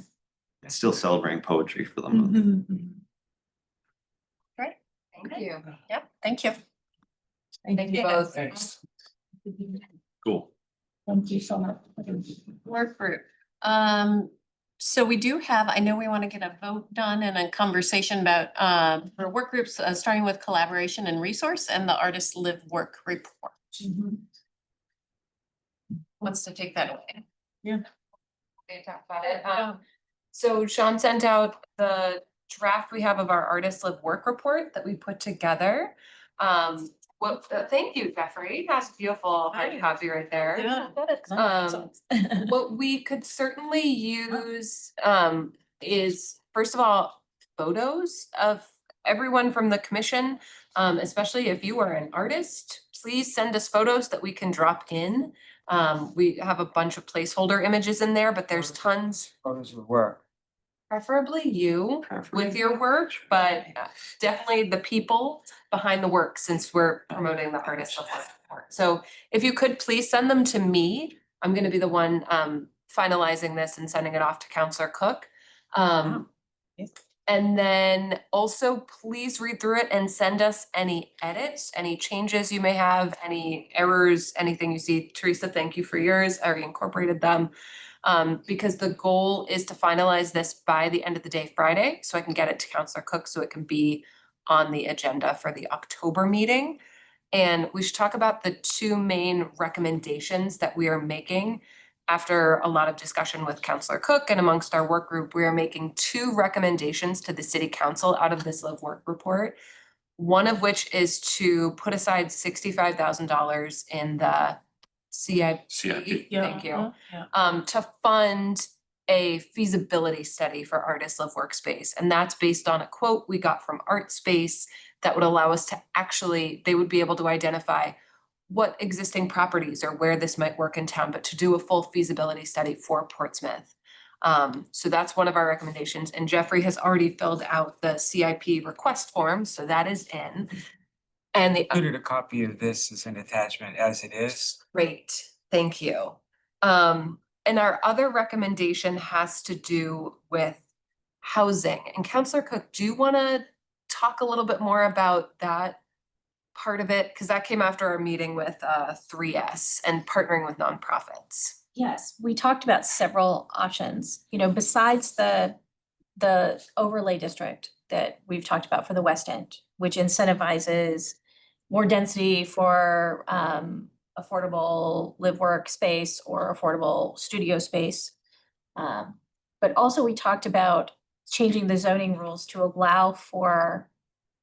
Still celebrating poetry for them. Thank you. Yep, thank you. Thank you both. Thanks. Cool. Thank you so much. Work group. So we do have, I know we want to get a vote done and a conversation about, for work groups, starting with collaboration and resource and the artist live work report. Wants to take that away? Okay, talk about it. So Sean sent out the draft we have of our artist live work report that we put together. Thank you, Jeffrey. That's beautiful hard copy right there. What we could certainly use is, first of all, photos of everyone from the commission. Especially if you are an artist, please send us photos that we can drop in. We have a bunch of placeholder images in there, but there's tons, Photos would work. preferably you with your work, but definitely the people behind the work, since we're promoting the artist of work report. So if you could please send them to me, I'm gonna be the one finalizing this and sending it off to Counselor Cook. And then also please read through it and send us any edits, any changes you may have, any errors, anything you see. Teresa, thank you for yours. I already incorporated them. Because the goal is to finalize this by the end of the day Friday, so I can get it to Counselor Cook so it can be on the agenda for the October meeting. And we should talk about the two main recommendations that we are making. After a lot of discussion with Counselor Cook and amongst our work group, we are making two recommendations to the city council out of this live work report. One of which is to put aside $65,000 in the CIP, thank you, to fund a feasibility study for Artist Live Workspace. And that's based on a quote we got from ArtSpace that would allow us to actually, they would be able to identify what existing properties or where this might work in town, but to do a full feasibility study for Portsmouth. So that's one of our recommendations, and Jeffrey has already filled out the CIP request form, so that is in. And the Included a copy of this as an attachment as it is. Great, thank you. And our other recommendation has to do with housing. And Counselor Cook, do you wanna talk a little bit more about that part of it? Cause that came after our meeting with 3S and partnering with nonprofits. Yes, we talked about several options, you know, besides the overlay district that we've talked about for the West End, which incentivizes more density for affordable live work space or affordable studio space. But also we talked about changing the zoning rules to allow for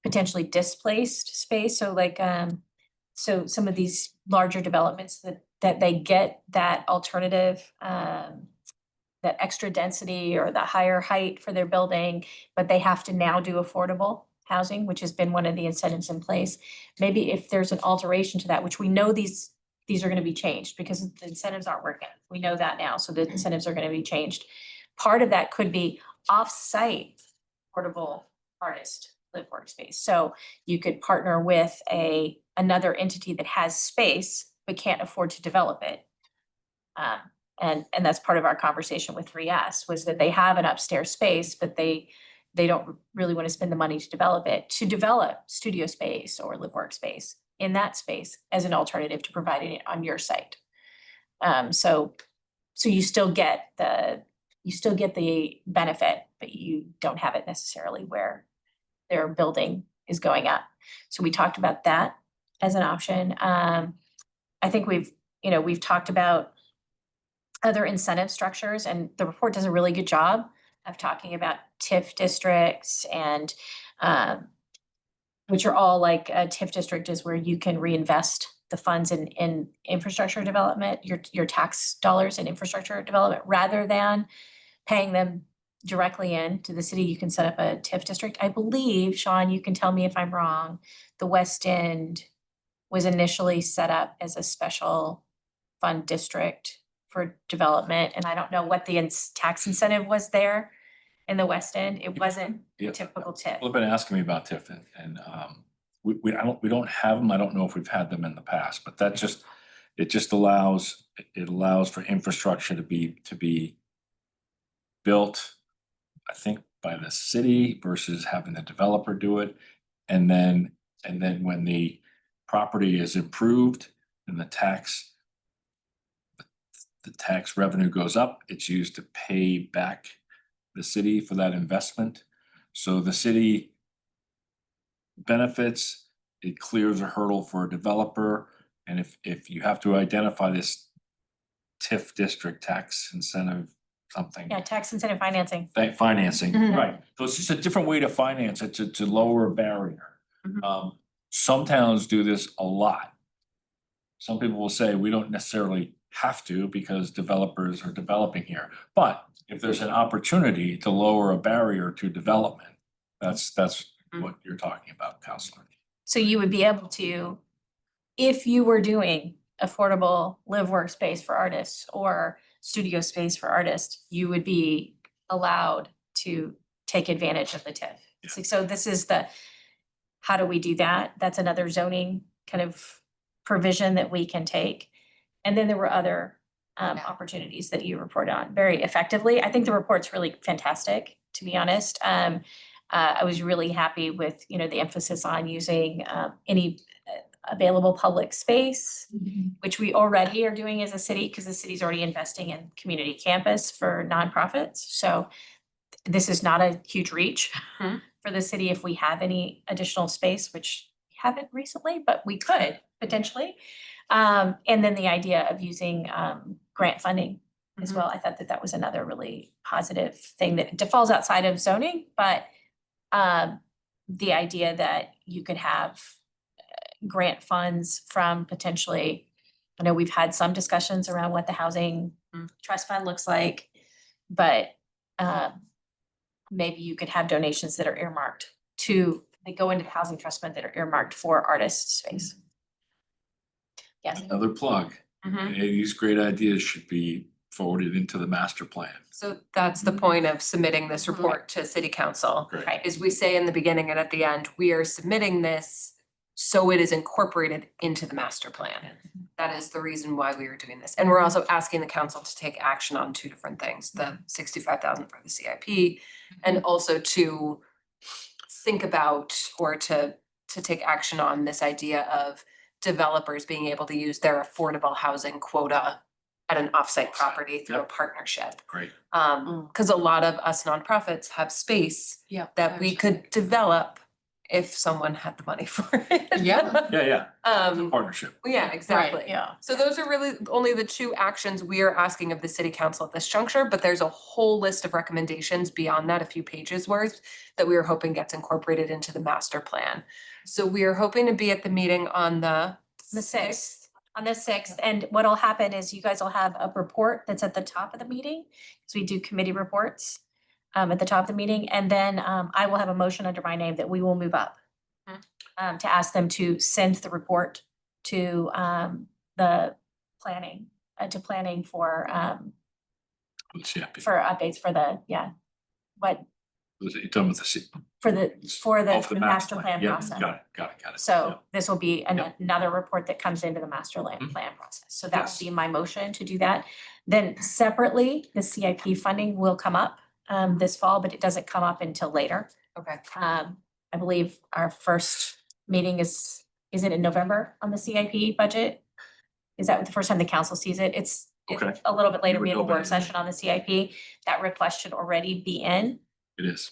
potentially displaced space. So like, so some of these larger developments that they get that alternative, that extra density or the higher height for their building, but they have to now do affordable housing, which has been one of the incentives in place. Maybe if there's an alteration to that, which we know these are gonna be changed because the incentives aren't working. We know that now, so the incentives are gonna be changed. Part of that could be off-site portable artist live workspace. So you could partner with another entity that has space but can't afford to develop it. And that's part of our conversation with 3S was that they have an upstairs space, but they don't really want to spend the money to develop it, to develop studio space or live workspace in that space as an alternative to providing it on your site. So you still get the benefit, but you don't have it necessarily where their building is going up. So we talked about that as an option. I think we've talked about other incentive structures, and the report does a really good job of talking about TIF districts and which are all like a TIF district is where you can reinvest the funds in infrastructure development, your tax dollars in infrastructure development, rather than paying them directly in to the city, you can set up a TIF district. I believe, Sean, you can tell me if I'm wrong, the West End was initially set up as a special fund district for development, and I don't know what the tax incentive was there in the West End. It wasn't Yeah. typical TIF. People have been asking me about TIF and we don't have them. I don't know if we've had them in the past, but it just allows for infrastructure to be built, I think, by the city versus having the developer do it. And then when the property is improved and the tax revenue goes up, it's used to pay back the city for that investment. So the city benefits, it clears a hurdle for a developer. And if you have to identify this TIF district, tax incentive something. Yeah, tax incentive financing. Financing, Mhm. right. So it's just a different way to finance it, to lower a barrier. Some towns do this a lot. Some people will say we don't necessarily have to because developers are developing here. But if there's an opportunity to lower a barrier to development, that's what you're talking about, Counselor. So you would be able to, if you were doing affordable live workspace for artists or studio space for artists, you would be allowed to take advantage of the TIF. So this is how do we do that? That's another zoning kind of provision that we can take. And then there were other opportunities that you report on very effectively. I think the report's really fantastic, to be honest. I was really happy with, the emphasis on using any available public space, which we already are doing as a city, because the city's already investing in community campus for nonprofits. So this is not a huge reach for the city if we have any additional space, which we haven't recently, but we could potentially. And then the idea of using grant funding as well. I thought that was another really positive thing that falls outside of zoning, but the idea that you could have grant funds from potentially, I know we've had some discussions around what the housing trust fund looks like, but maybe you could have donations that are earmarked they go into the housing trust fund that are earmarked for artist space. Yes. Another plug. These great ideas should be forwarded into the master plan. So that's the point of submitting this report to city council. Great. Right. Is we say in the beginning and at the end, we are submitting this so it is incorporated into the master plan. That is the reason why we are doing this. And we're also asking the council to take action on two different things, the 65,000 for the CIP and also to think about or to take action on this idea of developers being able to use their affordable housing quota at an offsite property through a partnership. Great. Cause a lot of us nonprofits have space that we could develop if someone had the money for it. Yeah. Um, Partnership. yeah, exactly. yeah. So those are really only the two actions we are asking of the city council at this juncture, but there's a whole list of recommendations beyond that, a few pages worth, that we are hoping gets incorporated into the master plan. So we are hoping to be at the meeting on the 6th. On the 6th, and what'll happen is you guys will have a report that's at the top of the meeting, because we do committee reports at the top of the meeting, and then I will have a motion under my name that we will move up to ask them to send the report to the planning, for CIP. for updates for the, You're talking about the for the the master plan Yeah, process. Got it. So this will be Yeah. another report that comes into the master Mhm. plan process. So that Yes. would be my motion to do that. Then separately, the CIP funding will come up this fall, but it doesn't come up until later. Okay. I believe our first meeting is it in November on the CIP budget? Is that the first time the council sees it? It's Okay. a little bit later. You would We have a know better work than me. session on the CIP. That request should already be in. It is.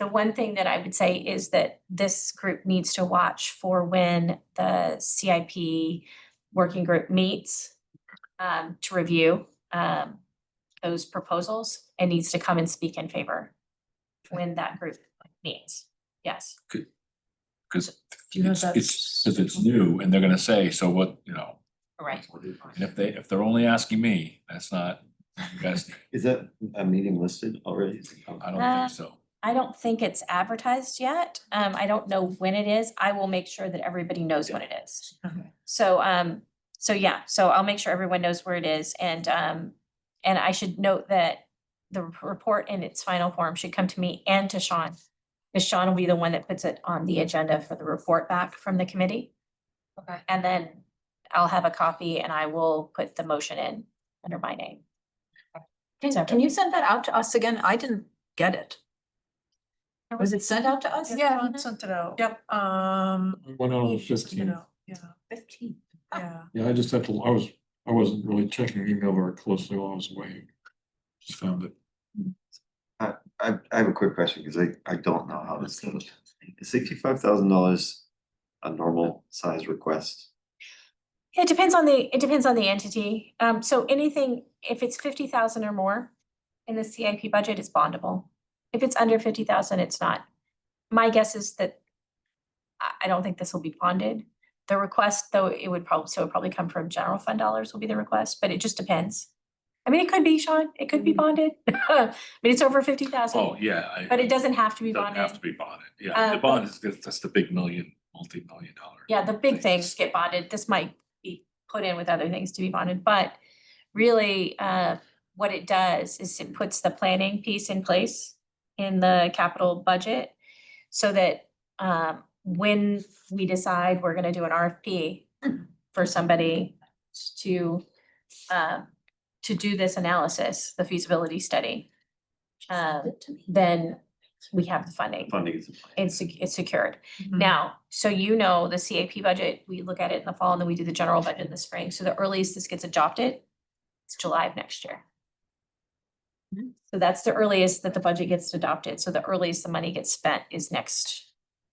The one thing that I would say is that this group needs to watch for when the CIP working group meets to review those proposals and needs to come and speak in favor when that group meets. Yes. Could Cause Do you have it's, that cause it's new and they're gonna say, so what, you know, Right. and if they're only asking me, that's not, you guys, Is that a meeting listed already? I don't think so. I don't think it's advertised yet. I don't know when it is. I will make sure that everybody knows when it is. Okay. So, yeah, so I'll make sure everyone knows where it is and I should note that the report in its final form should come to me and to Sean. Because Sean will be the one that puts it on the agenda for the report back from the committee. Okay. And then I'll have a copy and I will put the motion in under my name. Can you send that out to us again? I didn't get it. Was it sent out to us? Yeah, I sent it out. Yep, Went out on the just, you 15th. know, yeah, 15. yeah. Yeah, I just had to, I wasn't really checking email very closely while I was away. Just found it. I have a quick question, because I don't know how this goes. Is $65,000 a normal size request? It depends on the entity. So anything, if it's 50,000 or more in the CIP budget, it's bondable. If it's under 50,000, it's not. My guess is that I don't think this will be bonded. The request, though, it would probably come from general fund dollars will be the request, but it just depends. I mean, it could be, Sean, it could be bonded. I mean, it's over 50,000. Oh, yeah. But it doesn't have to be Doesn't bonded. have to be bonded. Yeah, the bond is, that's the big multi-million dollar. Yeah, the big things get bonded. This might be put in with other things to be bonded, but really, what it does is it puts the planning piece in place in the capital budget so that, when we decide we're gonna do an RFP for somebody to do this analysis, the feasibility study, then we have the funding. Funding is in place. It's secured. Now, so you know, the CAP budget, we look at it in the fall and then we do the general budget in the spring. So the earliest this gets adopted, it's July of next year. So that's the earliest that the budget gets adopted. So the earliest the money gets spent is next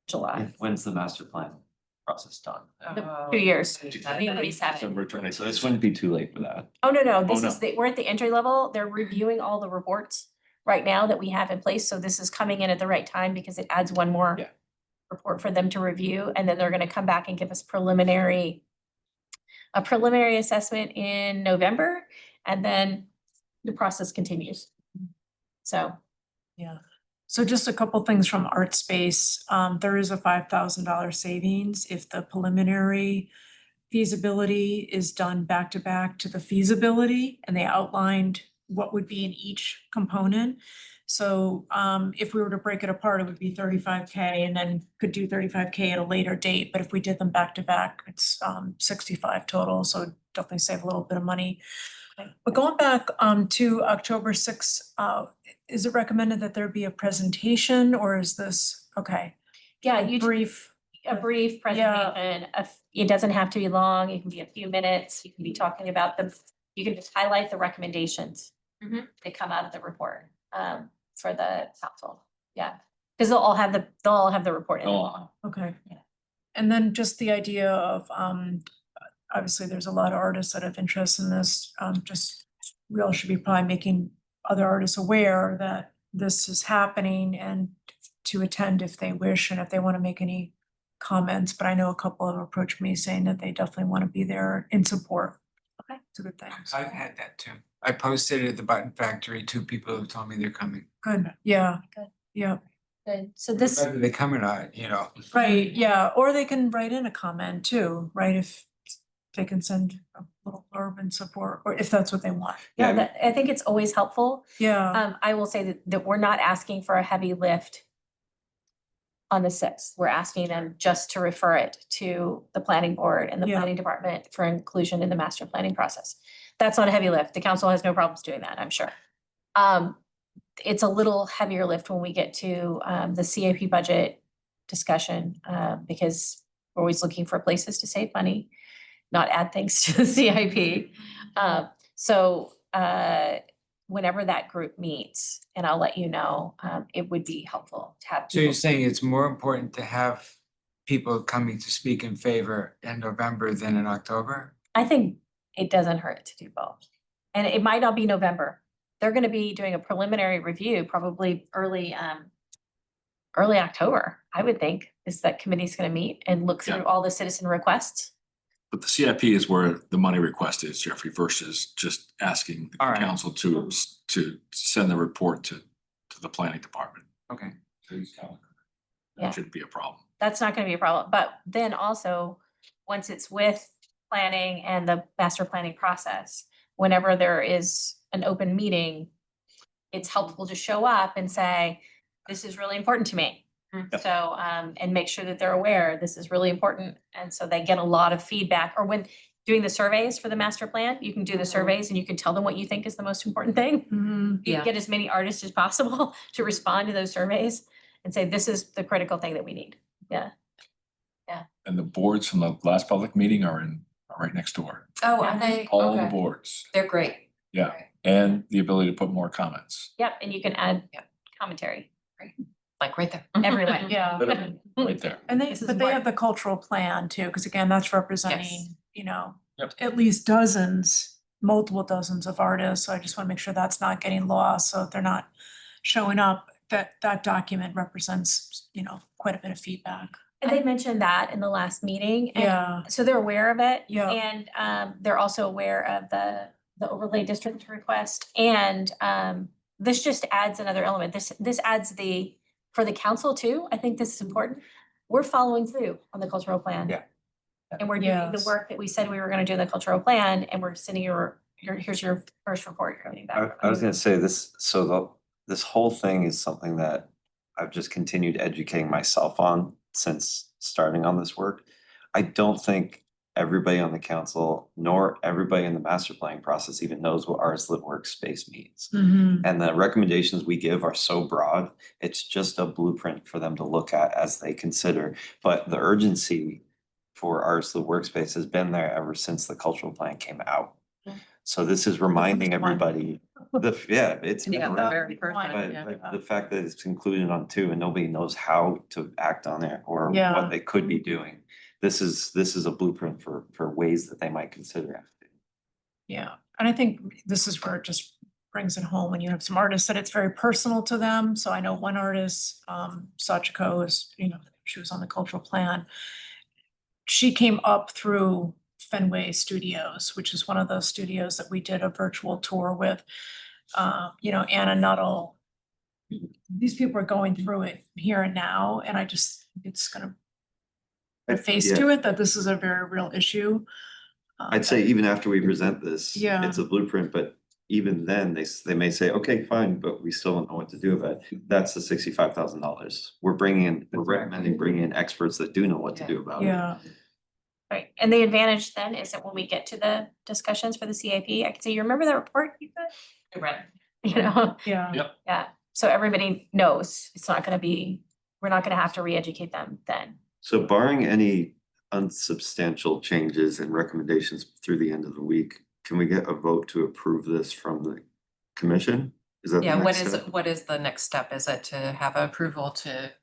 July. When's the master plan process done? 2 years. 2027. December 20. So this wouldn't be too late for that. Oh, no, this no. is, we're at the entry level. They're reviewing all the reports right now that we have in place. So this is coming in at the right time because it adds one more Yeah. report for them to review. And then they're gonna come back and give us a preliminary assessment in November. And then the process continues. So. Yeah, so just a couple things from Art Space. There is a $5,000 savings if the preliminary feasibility is done back to back to the feasibility, and they outlined what would be in each component. So if we were to break it apart, it would be 35K and then could do 35K at a later date. But if we did them back to back, it's 65 total, so definitely save a little bit of money. But going back to October 6th, is it recommended that there be a presentation or is this, okay? Yeah, a brief, a brief presentation. It doesn't have to be long. It can be a few minutes. You can be talking about them. You can just highlight the recommendations that come out of the report for the council. Yeah, because they'll all have the report in it. okay. Yeah. And then just the idea of, obviously, there's a lot of artists that have interest in this. Just, we all should be probably making other artists aware that this is happening and to attend if they wish and if they want to make any comments. But I know a couple have approached me saying that they definitely want to be there in support. Okay. It's a good thing. I've had that too. I posted it at the Button Factory, 2 people have told me they're coming. Good, yeah, Good. yeah, Good. So this, Whether they come or not, you know. right, yeah, or they can write in a comment too, right, if they can send a little blurb in support, or if that's what they want. yeah, I think it's always helpful. Yeah, I will say that we're not asking for a heavy lift on the 6th. We're asking them just to refer it to the planning board and the Yeah. planning department for inclusion in the master planning process. That's not a heavy lift. The council has no problems doing that, I'm sure. It's a little heavier lift when we get to the CAP budget discussion, because we're always looking for places to save money, not add things to the CIP. So whenever that group meets, and I'll let you know, it would be helpful to have. So you're people- saying it's more important to have people coming to speak in favor in November than in October? I think it doesn't hurt to do both. And it might not be November. They're gonna be doing a preliminary review, probably early early October, I would think, is that committee's gonna meet and look Yeah. through all the citizen requests. But the CIP is where the money request is, Jeffrey, versus just asking the All right. council to send the report to the planning department. Okay. Yeah. That shouldn't be a problem. That's not gonna be a problem, but then also, once it's with planning and the master planning process, whenever there is an open meeting, it's helpful to show up and say, this is really important to me. Yep. So, and make sure that they're aware, this is really important, and so they get a lot of feedback, or when doing the surveys for the master plan, you can do the surveys and you can tell them what you think is the most important thing. Mhm. You can get as many artists as possible to respond to those surveys and say, this is the critical thing that we need. Yeah. And the boards from the last public meeting are right next door. Oh, are they? All the Okay. boards, They're great. yeah, and the ability to put more comments. Yep, and you can add Yep. commentary Like right there. everywhere. Yeah. Literally, right there. And they, This is but they have important. the cultural plan too, because again, that's Yes. representing, you know, Yep. at least multiple dozens of artists. So I just want to make sure that's not getting lost. So if they're not showing up, that document represents, you know, quite a bit of feedback. And they mentioned that in the last meeting. and Yeah. So they're aware of it. Yeah. And they're also aware of the overlay district request. And this just adds another element. This adds for the council too, I think this is important. We're following through on the cultural plan. Yeah. And we're doing the Yes. work that we said we were gonna do in the cultural plan, and we're sending here's your first report you're getting back. I was gonna say this, so this whole thing is something that I've just continued educating myself on since starting on this work. I don't think everybody on the council, nor everybody in the master planning process even knows what Artists Live Workspace means. Mhm. And the recommendations we give are so broad, it's just a blueprint for them to look at as they consider. But the urgency for Artists Live Workspace has been there ever since the cultural plan came out. So this is reminding first one. everybody, it's been Yeah, the around. very first one, But yeah. but the fact that it's included on two and nobody knows how to act on it or Yeah. what they could be doing. This is a blueprint for ways that they might consider acting. Yeah, and I think this is where it just brings it home when you have some artists that it's very personal to them. So I know one artist, Sachiko is, you know, she was on the cultural plan. She came up through Fenway Studios, which is one of those studios that we did a virtual tour with. You know, Anna Nuttall. These people are going through it here and now, and it's gonna put a face Yeah. to it that this is a very real issue. I'd say even after we present this, Yeah. it's a blueprint, but even then, they may say, okay, fine, but we still don't know what to do about it. That's the $65,000. We're recommending bringing in experts that do know what to do about it. Yeah. Right, and the advantage then is that when we get to the discussions for the CIP, I can say, you remember that report you got? Right. You know, Yeah. Yep. yeah, so everybody knows, we're not gonna have to re-educate them then. So barring any unsubstantial changes and recommendations through the end of the week, can we get a vote to approve this from the commission? Is that the Yeah, next step? what is the next step? Is it to have approval to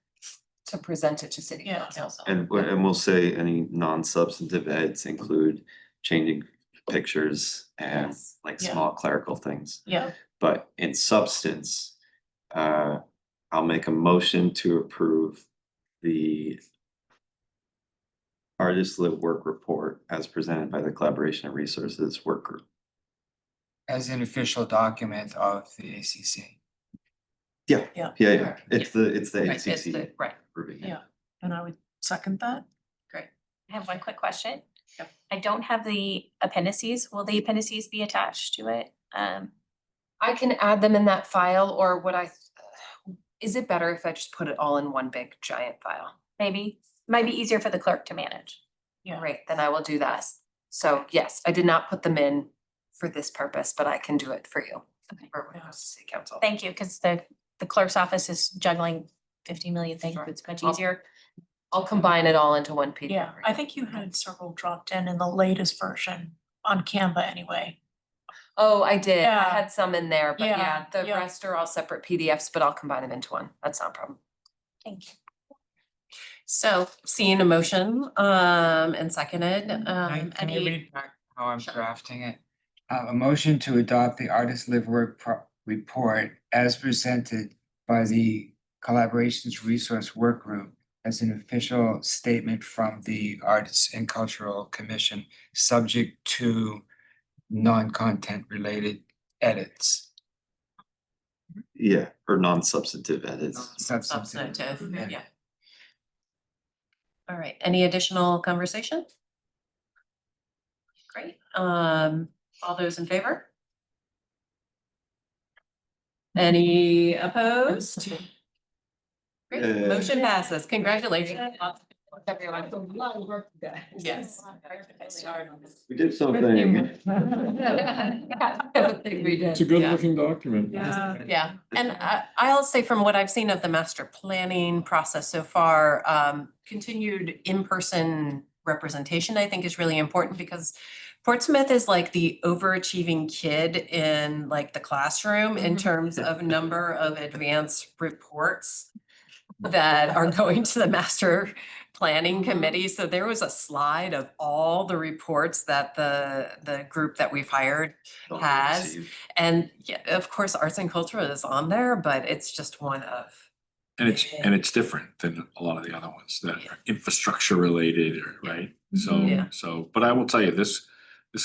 present it to city Yeah. council? And we'll say any non-substantive edits include changing pictures and Yes. like Yeah. small clerical things. Yeah. But in substance, I'll make a motion to approve the Artist Live Work Report as presented by the Collaboration of Resources Work Group. As an official document of the ACC. Yeah. It's the Right, it's ACC the- right. approving it. Yeah. And I would second that. I have one quick question. Yep. I don't have the appendices. Will the appendices be attached to it? I can add them in that file, or is it better if I just put it all in one big giant file? Maybe, might be easier for the clerk to manage. Yeah. Great, then I will do that. So yes, I did not put them in for this purpose, but I can do it for you. Okay. Or when it goes to city council. Thank you, because the clerk's office is juggling 50 million things. Sure. It's much I'll- easier. I'll combine it all into one PDF. Yeah, I think you had several dropped in the latest version on Canva anyway. Oh, I did. I Yeah. had some in there, but Yeah, yeah, the yeah. rest are all separate PDFs, but I'll combine them into one. That's not a problem. Thank you. So seeing a motion, and seconded, Can I any, read back how I'm Sure. drafting it? A motion to adopt the Artist Live Work Report as presented by the Collaborations Resource Work Group as an official statement from the Arts and Cultural Commission, subject to non-content related edits. Yeah, or non-substantive edits. Substantive, yeah. All right, any additional conversation? Great, all those in favor? Any opposed? Great, Yay. motion passes, congratulations. Yes. We did something. It's a good looking document. Yeah, and I'll say from what I've seen of the master planning process so far, continued in-person representation, I think is really important because Portsmouth is like the overachieving kid in like the classroom in terms of number of advanced reports that are going to the master planning committee. So there was a slide of all the reports that the group that we've hired has. And yeah, of course, arts and culture is on there, but it's just one of. And it's different than a lot of the other ones that are infrastructure related, right? Yeah. So, but I will tell you, this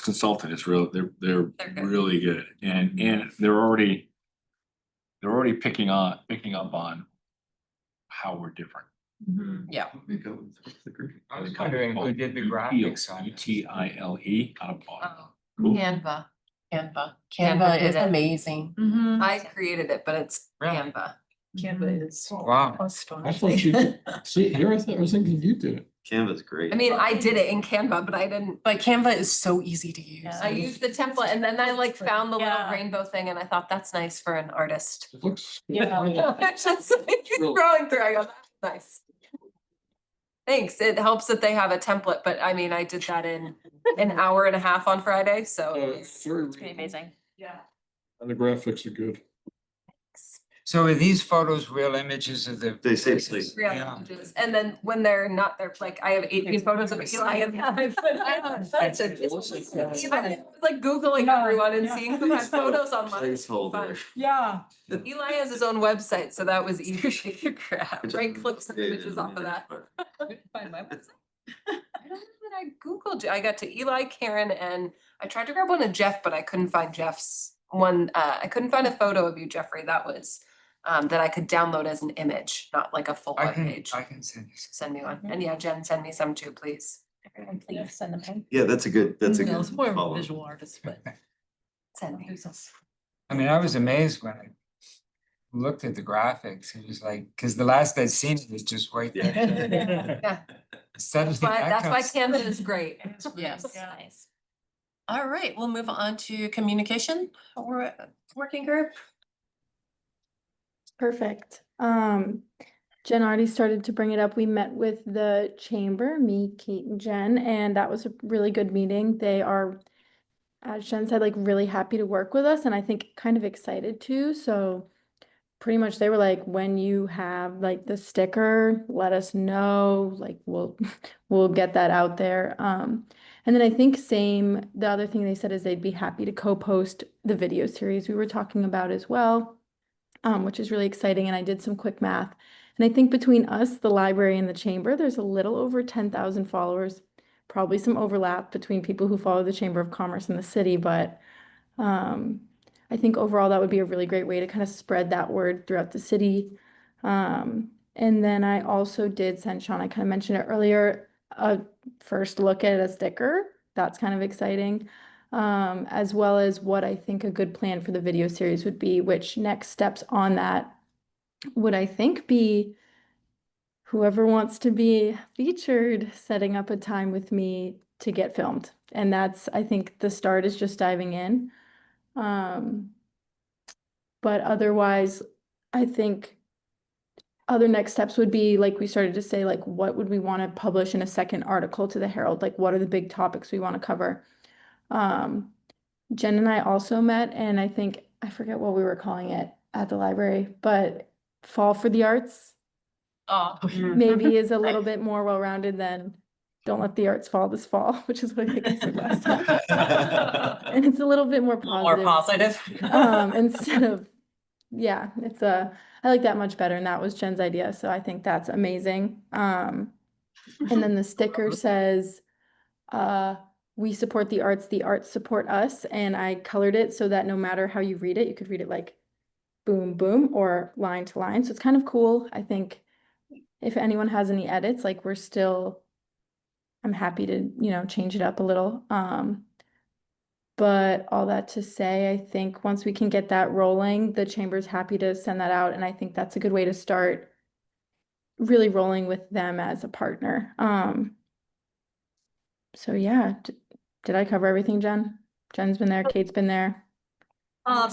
consultant is they're good. really good. And they're already picking up on how we're different. Yeah. I was wondering who did the graphics on it. UTILE out of Boston. Canva. Canva Canva is did it. amazing. I created it, but it's Canva. Canva is. Wow. I thought you, see, here I was thinking you did it. Canva's great. I mean, I did it in Canva, but I didn't. But Canva is so easy to use. I used the template and then I like found the little Yeah. rainbow thing and I thought that's nice for an artist. It looks. It's just like scrolling through, I go, that's nice. Thanks, it helps that they have a template, but I mean, I did that in an hour and a half on Friday, so. it was- Very Pretty amazing. Yeah. And the graphics are good. So are these photos real images of the? They say places? please. Real Yeah. images, and then when they're not, they're like, I have 18 photos of Eli and I was like Googling everyone and seeing who had photos on mine. Placeholder. Yeah. Eli has his own website, so that was easy to grab, right, click some images off of that. Find my website. I don't know that I Googled, I got to Eli, Karen, and I tried to grab one of Jeff, but I couldn't find Jeff's one, I couldn't find a photo of you, Jeffrey, that was that I could download as an image, not like a full I web can, page. I can send you. Send me one, and yeah, Jen, send me some too, please. Everyone, please send them in. Yeah, that's a good It's more of a follow. visual artist, but. Send me. I mean, I was amazed when I looked at the graphics. It was like, because the last I'd seen it was just right there. Yeah, Suddenly that's why comes- Canva is great. Yes. Nice. All right, we'll move on to communication working group. Perfect. Jen already started to bring it up. We met with the chamber, me, Kate and Jen, and that was a really good meeting. They are, as Jen said, like really happy to work with us and I think kind of excited too. So pretty much they were like, when you have like the sticker, let us know, like we'll get that out there. And then I think the other thing they said is they'd be happy to co-post the video series we were talking about as well, which is really exciting. And I did some quick math. And I think between us, the library and the chamber, there's a little over 10,000 followers, probably some overlap between people who follow the Chamber of Commerce and the city, but I think overall that would be a really great way to kind of spread that word throughout the city. And then I also did send Sean, I kind of mentioned it earlier, a first look at a sticker. That's kind of exciting. As well as what I think a good plan for the video series would be, which next steps on that would I think be whoever wants to be featured setting up a time with me to get filmed. And that's, I think the start is just diving in. But otherwise, I think other next steps would be, like we started to say, like what would we want to publish in a second article to the Herald? Like what are the big topics we want to cover? Jen and I also met, and I think, I forget what we were calling it at the library, but Fall for the Arts Oh. maybe is a little bit more well-rounded than Don't Let the Arts Fall this fall, which is what I think I said last time. And it's a little bit more More positive. positive. Instead of, yeah, it's a, I like that much better, and that was Jen's idea, so I think that's amazing. And then the sticker says, we support the arts support us, and I colored it so that no matter how you read it, you could read it like boom, boom, or line to line, so it's kind of cool. I think if anyone has any edits, like I'm happy to, change it up a little. But all that to say, I think once we can get that rolling, the chamber's happy to send that out, and I think that's a good way to start really rolling with them as a partner. So yeah, did I cover everything, Jen? Jen's been there, Kate's been there.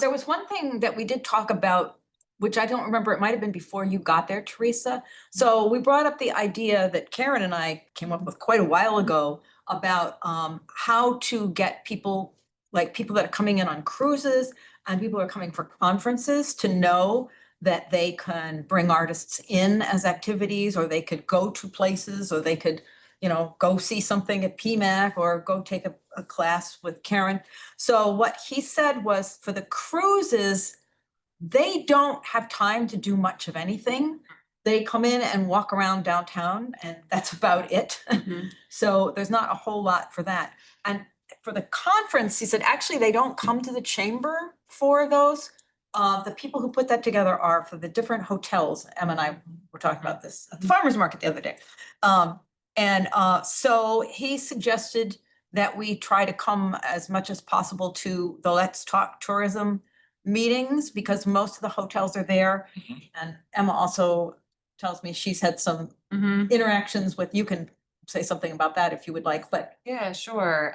There was one thing that we did talk about, which I don't remember, it might have been before you got there, Teresa. So we brought up the idea that Karen and I came up with quite a while ago about how to get people, like people that are coming in on cruises and people who are coming for conferences, to know that they can bring artists in as activities, or they could go to places, or they could, go see something at PMAC, or go take a class with Karen. So what he said was, for the cruises, they don't have time to do much of anything. They come in and walk around downtown, and that's about it. So there's not a whole lot for that. And for the conference, he said, actually, they don't come to the chamber for those. The people who put that together are for the different hotels. Em and I were talking about this at the farmer's market the other day. So he suggested that we try to come as much as possible to the Let's Talk Tourism meetings, because most of the hotels are there. And Emma also tells me she's had some interactions with, you can say something about that if you would like, but. Yeah, sure.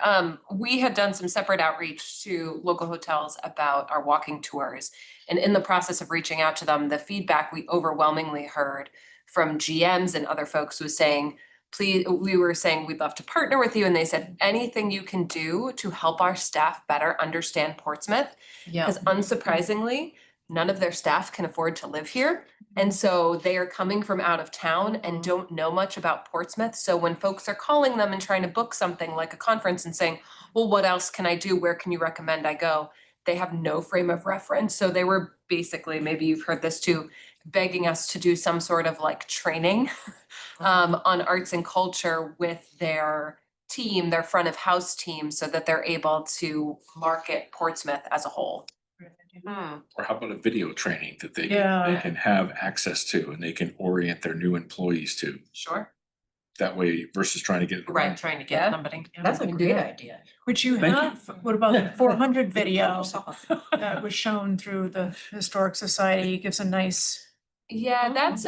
We had done some separate outreach to local hotels about our walking tours. And in the process of reaching out to them, the feedback we overwhelmingly heard from GMs and other folks was saying, please, we were saying, we'd love to partner with you. And they said, anything you can do to help our staff better understand Portsmouth. Yeah. Because unsurprisingly, none of their staff can afford to live here. And so they are coming from out of town and don't know much about Portsmouth. So when folks are calling them and trying to book something like a conference and saying, well, what else can I do? Where can you recommend I go? They have no frame of reference. So they were basically, maybe you've heard this too, begging us to do some sort of like training on arts and culture with their team, their front of house team, so that they're able to market Portsmouth as a whole. Or how about a video training that they Yeah. can have access to, and they can orient their new employees to, Sure. that way versus trying to get. Right, trying to get somebody. That's a great idea. Which you Thank you. have, what about the 400 video that was shown through the Historic Society, gives a nice. Yeah, that's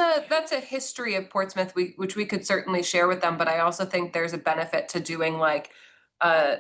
a history of Portsmouth, which we could certainly share with them, but I also think there's a benefit to doing like a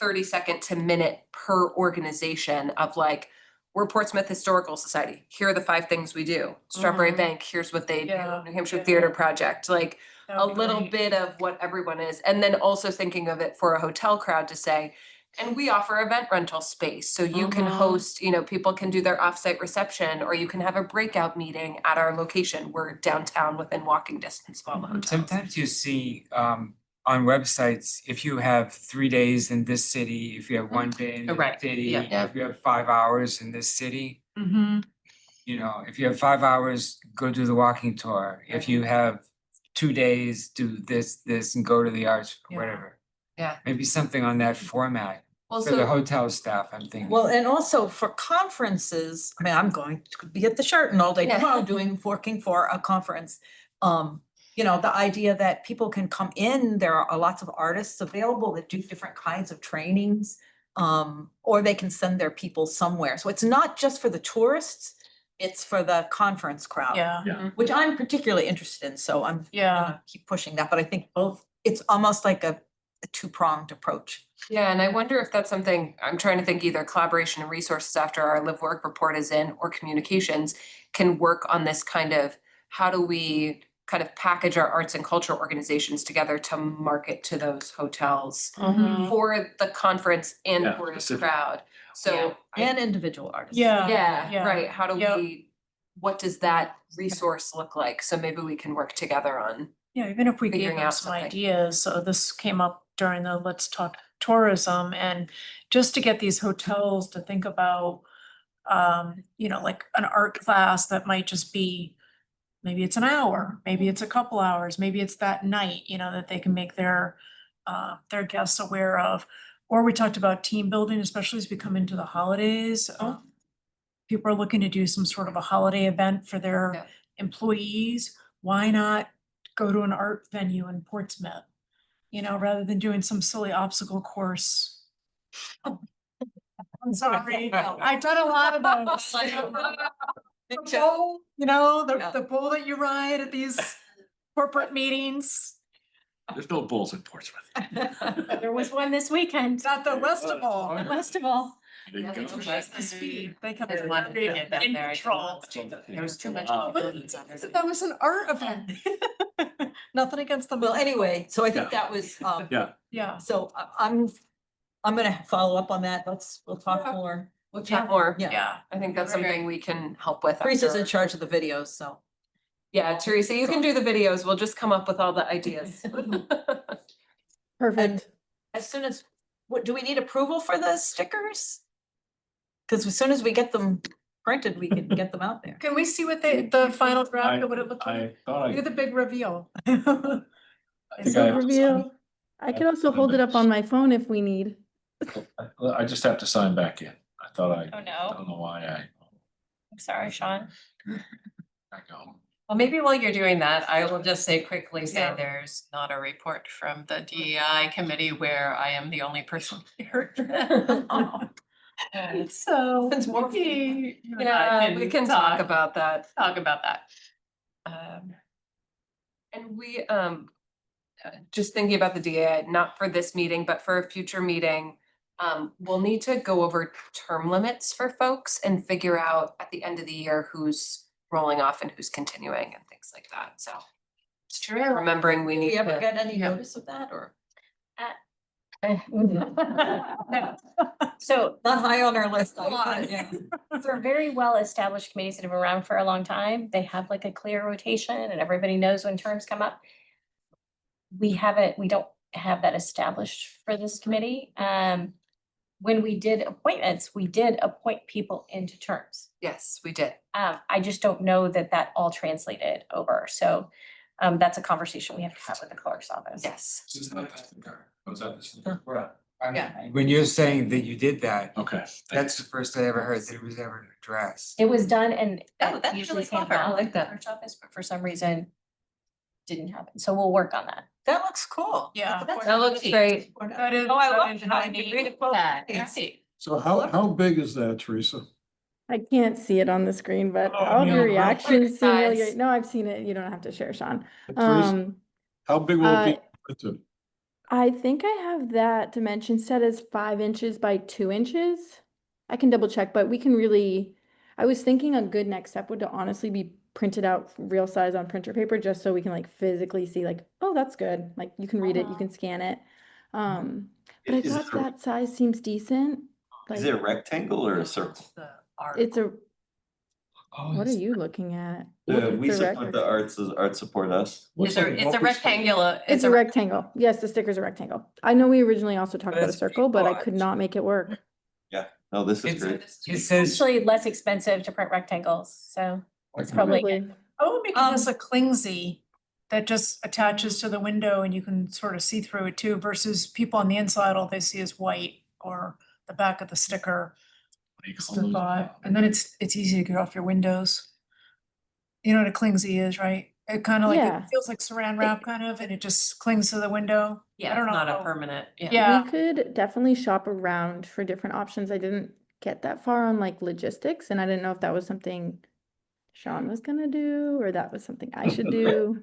30-second to minute per organization of like, we're Portsmouth Historical Society, here are the 5 things we do. Strawberry Bank, here's what they do, Yeah, New Hampshire yeah. Theater Project, like That a would be little great. bit of what everyone is. And then also thinking of it for a hotel crowd to say, and we offer event rental space, so you can host, people can do their offsite reception, or you can have a breakout meeting at our location. We're downtown within walking distance of all the hotels. Sometimes you see on websites, if you have 3 days in this city, if you have 1 day in this Right, city, yeah. if you have 5 hours in this city, Mm-hmm. if you have 5 hours, go do the walking tour. If you have 2 days, do this, and go to the arts, Yeah. whatever. Yeah. Maybe something on that format Well, for the so, hotel staff, I'm thinking. Well, and also for conferences, I mean, I'm going to be at the Sheraton all day Yeah. tomorrow working for a conference. The idea that people can come in, there are lots of artists available that do different kinds of trainings. Or they can send their people somewhere. So it's not just for the tourists, it's for the conference crowd. Yeah, Which I'm particularly interested in, so I'm yeah. gonna keep pushing that, but I think both, it's almost like a two-pronged approach. yeah, and I wonder if that's something, I'm trying to think either collaboration and resources after our live work report is in, or communications can work on this kind of, how do we kind of package our arts and culture organizations together to market to those hotels for the conference and Yeah, for the specific. crowd. So And individual artists. yeah, yeah, right, how do yep. what does that resource look like? So maybe we can work together on. Yeah, even if we gave Figuring them out some something. ideas, so this came up during the Let's Talk Tourism, and just to get these hotels to think about you know, like an art class that might just be, maybe it's an hour, maybe it's a couple hours, maybe it's that night, you know, that they can make their guests aware of. Or we talked about team building, especially as we come into the holidays. People are looking to do some sort of a holiday event for their Yeah. employees. Why not go to an art venue in Portsmouth? You know, rather than doing some silly obstacle course. I'm sorry, I've done a lot of those. The bowl, you know, the bowl that you ride at these corporate meetings. There's no bulls in Portsmouth. There was one this weekend. Not the Westival. Festival. You didn't go? Just the speed. They kept There's one in control. There was too much. Oh. That was an art event. Nothing against them. Well, anyway, so I think Yeah. that was, Yeah, Yeah. so I'm gonna follow up on that. We'll talk more. We'll chat more. Yeah. I think that's something we can help with. Teresa's in after. charge of the videos, so. Yeah, Teresa, you can do the videos. We'll just come up with all the ideas. Perfect. As soon as, what, do we need approval for the stickers? Cause as soon as we get them printed, we can get them out there. Can we see what the final draft, what it looked like? I thought Do the big reveal. I think I have to Reveal. I could also hold it up on my phone if we need. I just have to sign back in. I thought I Oh, no. don't know why I'm sorry, Sean. I go. Well, maybe while you're doing that, I will just quickly say Yeah. there's not a report from the DEI committee where I am the only person here. So. It's more- Yeah, we can talk about that. Talk about that. And we, just thinking about the DA, not for this meeting, but for a future meeting, we'll need to go over term limits for folks and figure out at the end of the year who's rolling off and who's continuing and things like that, so. It's true. Remembering we Did need we ever to. get any yeah. notice of that or? So Not high on our list. Yeah. for very well-established committees that have been around for a long time, they have like a clear rotation and everybody knows when terms come up. We don't have that established for this committee. When we did appointments, we did appoint people into terms. Yes, we did. I just don't know that that all translated over, so that's a conversation we have to have with the clerk's office. Yes. This is not the sticker. Was that the sticker? Yeah. When you're saying that you did that, Okay. that's the first I ever heard that it was ever addressed. It was done and Oh, that's usually really handled clever. I out like of the that. clerk's office, but for some reason didn't happen, so we'll work on that. That looks cool. Yeah. That looks great. That is. Oh, I that love is it. I really can neat. read it both Yeah, ways. So how big is that, Teresa? I can't see it on the screen, but Oh, all of no. your reactions seem really Size. great. No, I've seen it. You don't have to share, Sean. Teresa, how big will it be printed? I think I have that dimension set as 5 inches by 2 inches. I can double check, but we can really, I was thinking a good next step would to honestly be printed out real size on printer paper, just so we can like physically see like, oh, that's good. Like you can read it, you can scan it. But I Is it thought that size seems decent. Is Like, it a rectangle or a circle? it's a, Oh, what are it's- you looking at? We It's a support rec- the arts, as art support us. It's a rectangular. It's a rectangle. Yes, the sticker's a rectangle. I know we originally also talked about a That's circle, but I odd. could not make it work. No, this is It's- great. It says, Actually less expensive to print rectangles, so it's probably. Probably. I would make this a clingsy that just attaches to the window and you can sort of see through it too, versus people on the inside, all they see is white or the back of the sticker. What do you Just call a it? thought. And then it's easy to get off your windows. You know what a clingsy is, right? It kind of like, Yeah. it feels like saran wrap kind of, and it just clings to the window. Yeah, I don't it's not know a how- permanent, yeah. Yeah. We could definitely shop around for different options. I didn't get that far on like logistics, and I didn't know if that was something Sean was gonna do or that was something I should do.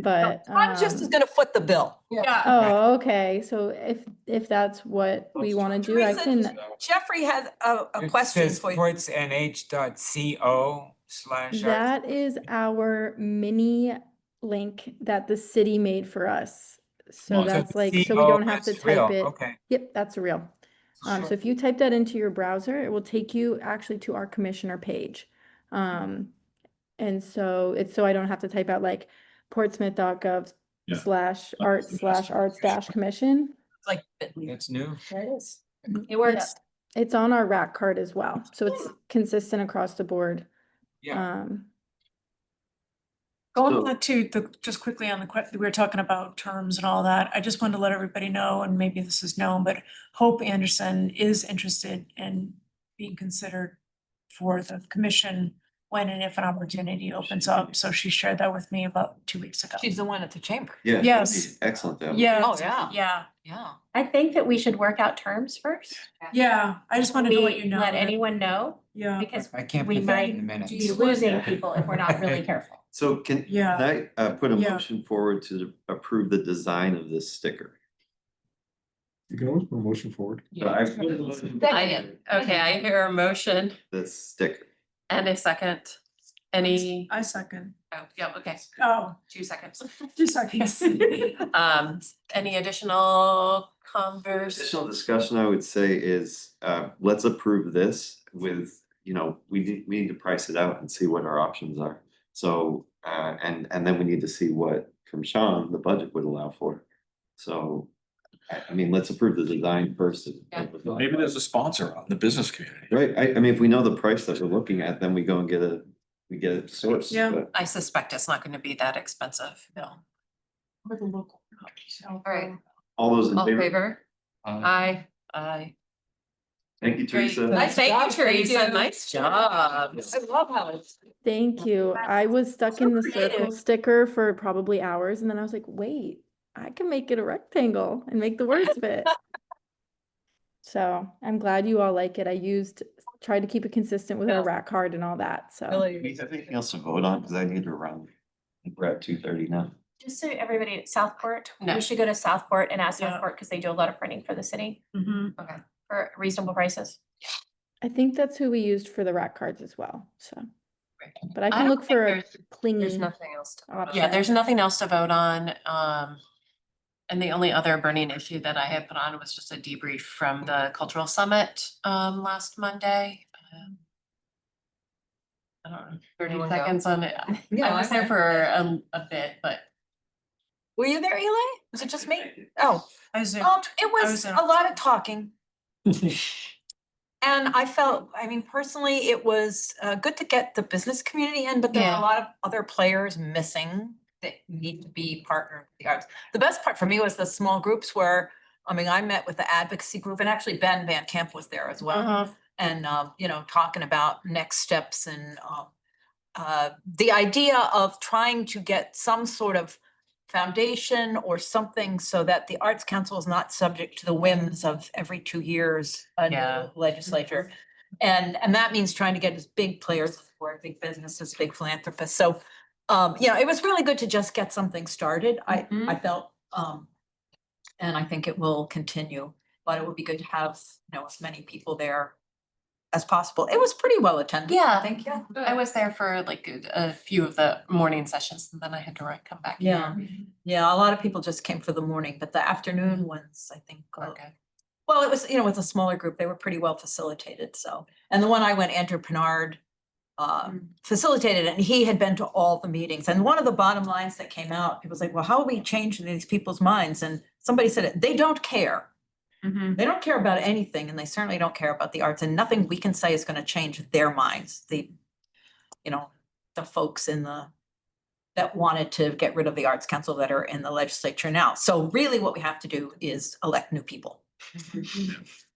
But I'm just gonna foot the bill. Yeah. oh, okay. So if that's what we want to do, I Teresa, can. Jeffrey has a it question says for you. portsnh.co/. That is our mini link that the city made for us. So Oh, so that's the like, so we CO don't have to is real, type it. okay. Yep, that's real. So if you type that into your browser, it will take you actually to our commissioner page. And so it's so I don't have to type out like portsmouth.gov Yeah. /art/arts-commission. Like, It's new. There it is. It works. It's on our rack card as well, so it's consistent across the board. Yeah. Going So- back to just quickly on we were talking about terms and all that, I just wanted to let everybody know, and maybe this is known, but Hope Anderson is interested in being considered for the commission when and if an opportunity opens up, so she shared that with me about 2 weeks ago. She's the one at the chamber. Yeah. that'd be Yes. Excellent. that would- Yeah. Oh, yeah. Yeah, Yeah. I think that we should work out terms first. yeah, I just wanted to let We you know. let that- anyone know, Yeah, because I can't we put that in the might minutes. be losing people if we're not really careful. So can yeah. I put a Yeah. motion forward to approve the design of this sticker? You can always put a motion forward. So I put a motion Okay, I hear a motion this sticker. and a second. Any, I second. oh, yeah, okay, Oh, 2 seconds. 2 seconds. Any additional converse? Additional discussion I would say is, let's approve this with, we need to price it out and see what our options are. So, and then we need to see what from Sean, the budget would allow for. So, I mean, let's approve the design first. Maybe there's a sponsor on the business community. Right, I mean, if we know the price that we're looking at, then we go and get a source. Yeah. but- I suspect it's not gonna be that expensive, no. With a local. All right, All those in all in favor? favor? Aye. Aye. Thank you, Great. Teresa. Thank you, job, Teresa, thank you. nice job. I love how it's. Thank you. I was stuck So in the circle creative. sticker for probably hours, and then I was like, wait, I can make it a rectangle and make the words fit. So I'm glad you all like it. Tried to keep it consistent with our Yeah. rack card and all that, so. Do you have anything else to vote on? Cause I need to run. We're at 2:30 now. Just so everybody at Southport, No. we should go to Southport and ask Yeah. Southport, because they do a lot of printing for the city Mhm. for reasonable prices. I think that's who we used for the rack cards as well, so. But I I can don't look think for a there's clingy. nothing else to vote on. option. Yeah, there's nothing else to vote on. And the only other burning issue that I had put on was just a debrief from the cultural summit last Monday. I don't know, 30 Anyone go? seconds on it. Yeah, I was there okay. for a bit, but Were you there, Eli? Was it just me? Oh, I zoomed. it was was in- a lot of talking. And I felt, I mean, personally, it was good to get the business community in, but there are Yeah. a lot of other players missing that need to be partnered with the arts. The best part for me was the small groups where, I mean, I met with the advocacy group, and actually Ben Van Camp was there as well. And, talking about next steps and the idea of trying to get some sort of foundation or something so that the Arts Council is not subject to the whims of every 2 years a Yeah. new legislature. And that means trying to get as big players, or big businesses, big philanthropists. So, it was really good to just get something started. I felt, and I think it will continue, but it would be good to have, as many people there as possible. It was pretty well attended. Yeah. I think, yeah. I was there for like a few of the morning sessions and then I had to come back. Yeah. here. Yeah, a lot of people just came for the morning, but the afternoon ones, I think, Okay. well, it was, with a smaller group, they were pretty well facilitated, so. And the one I went, Andrew Pinard, facilitated it, and he had been to all the meetings. And one of the bottom lines that came out, people was like, well, how are we changing these people's minds? And somebody said it, they don't care. They don't care about anything, and they certainly don't care about the arts, and nothing we can say is gonna change their minds. The folks that wanted to get rid of the Arts Council that are in the legislature now. So really what we have to do is elect new people.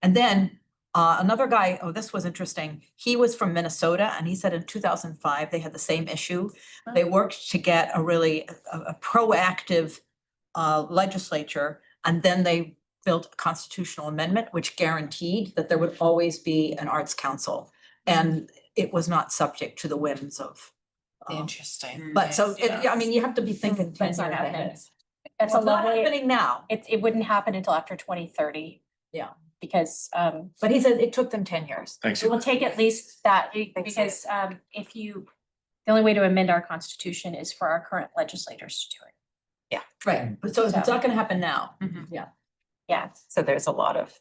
And then another guy, this was interesting. He was from Minnesota, and he said in 2005, they had the same issue. They worked to get a really a proactive legislature, and then they built a constitutional amendment which guaranteed that there would always be an Arts Council, and it was not subject to the whims of. Interesting. But so, I mean, you have to be thinking But 10 it's years not happening. ahead. That's Well, a it's not lovely, happening now, it wouldn't happen until after 2030. Yeah. Because, but he said it took them 10 years. Thanks. it will take at least that, because, the only way to amend our constitution is for our current legislators to do it. Yeah, right. But so it's not gonna happen now. Yeah, So there's a lot of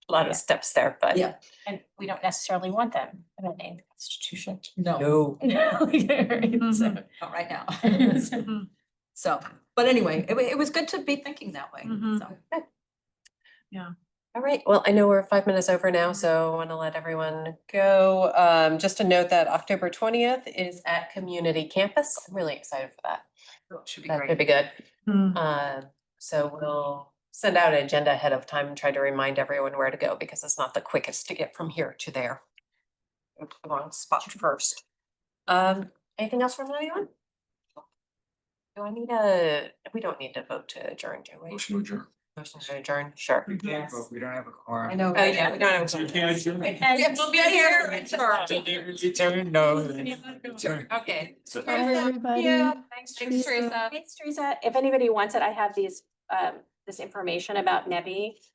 Yeah. steps there, but. Yeah. and we don't necessarily want them amending the constitution. No, So- not right now. so- So, but anyway, it was good to be thinking that way. Mhm. So, good. All right, well, I know we're 5 minutes over now, so I want to let everyone go. Just to note that October 20th is at Community Campus. I'm really excited for that. Should be That should great. be good. Hmm. So we'll send out an agenda ahead of time and try to remind everyone where to go because it's not the quickest to get from here to there. Go to the wrong spot first. Anything else from anyone? Do I need we don't need to vote to adjourn, do we? Motion to adjourn. Motion to adjourn, sure. We can't, but we don't have a quorum. I know. Oh, yeah, we don't have. So you can't adjourn? Yeah, we'll be here. Return, no, return. Okay. Bye, everybody. Thanks, Teresa. Thanks, Teresa. If anybody wants it, I have this information about NEBI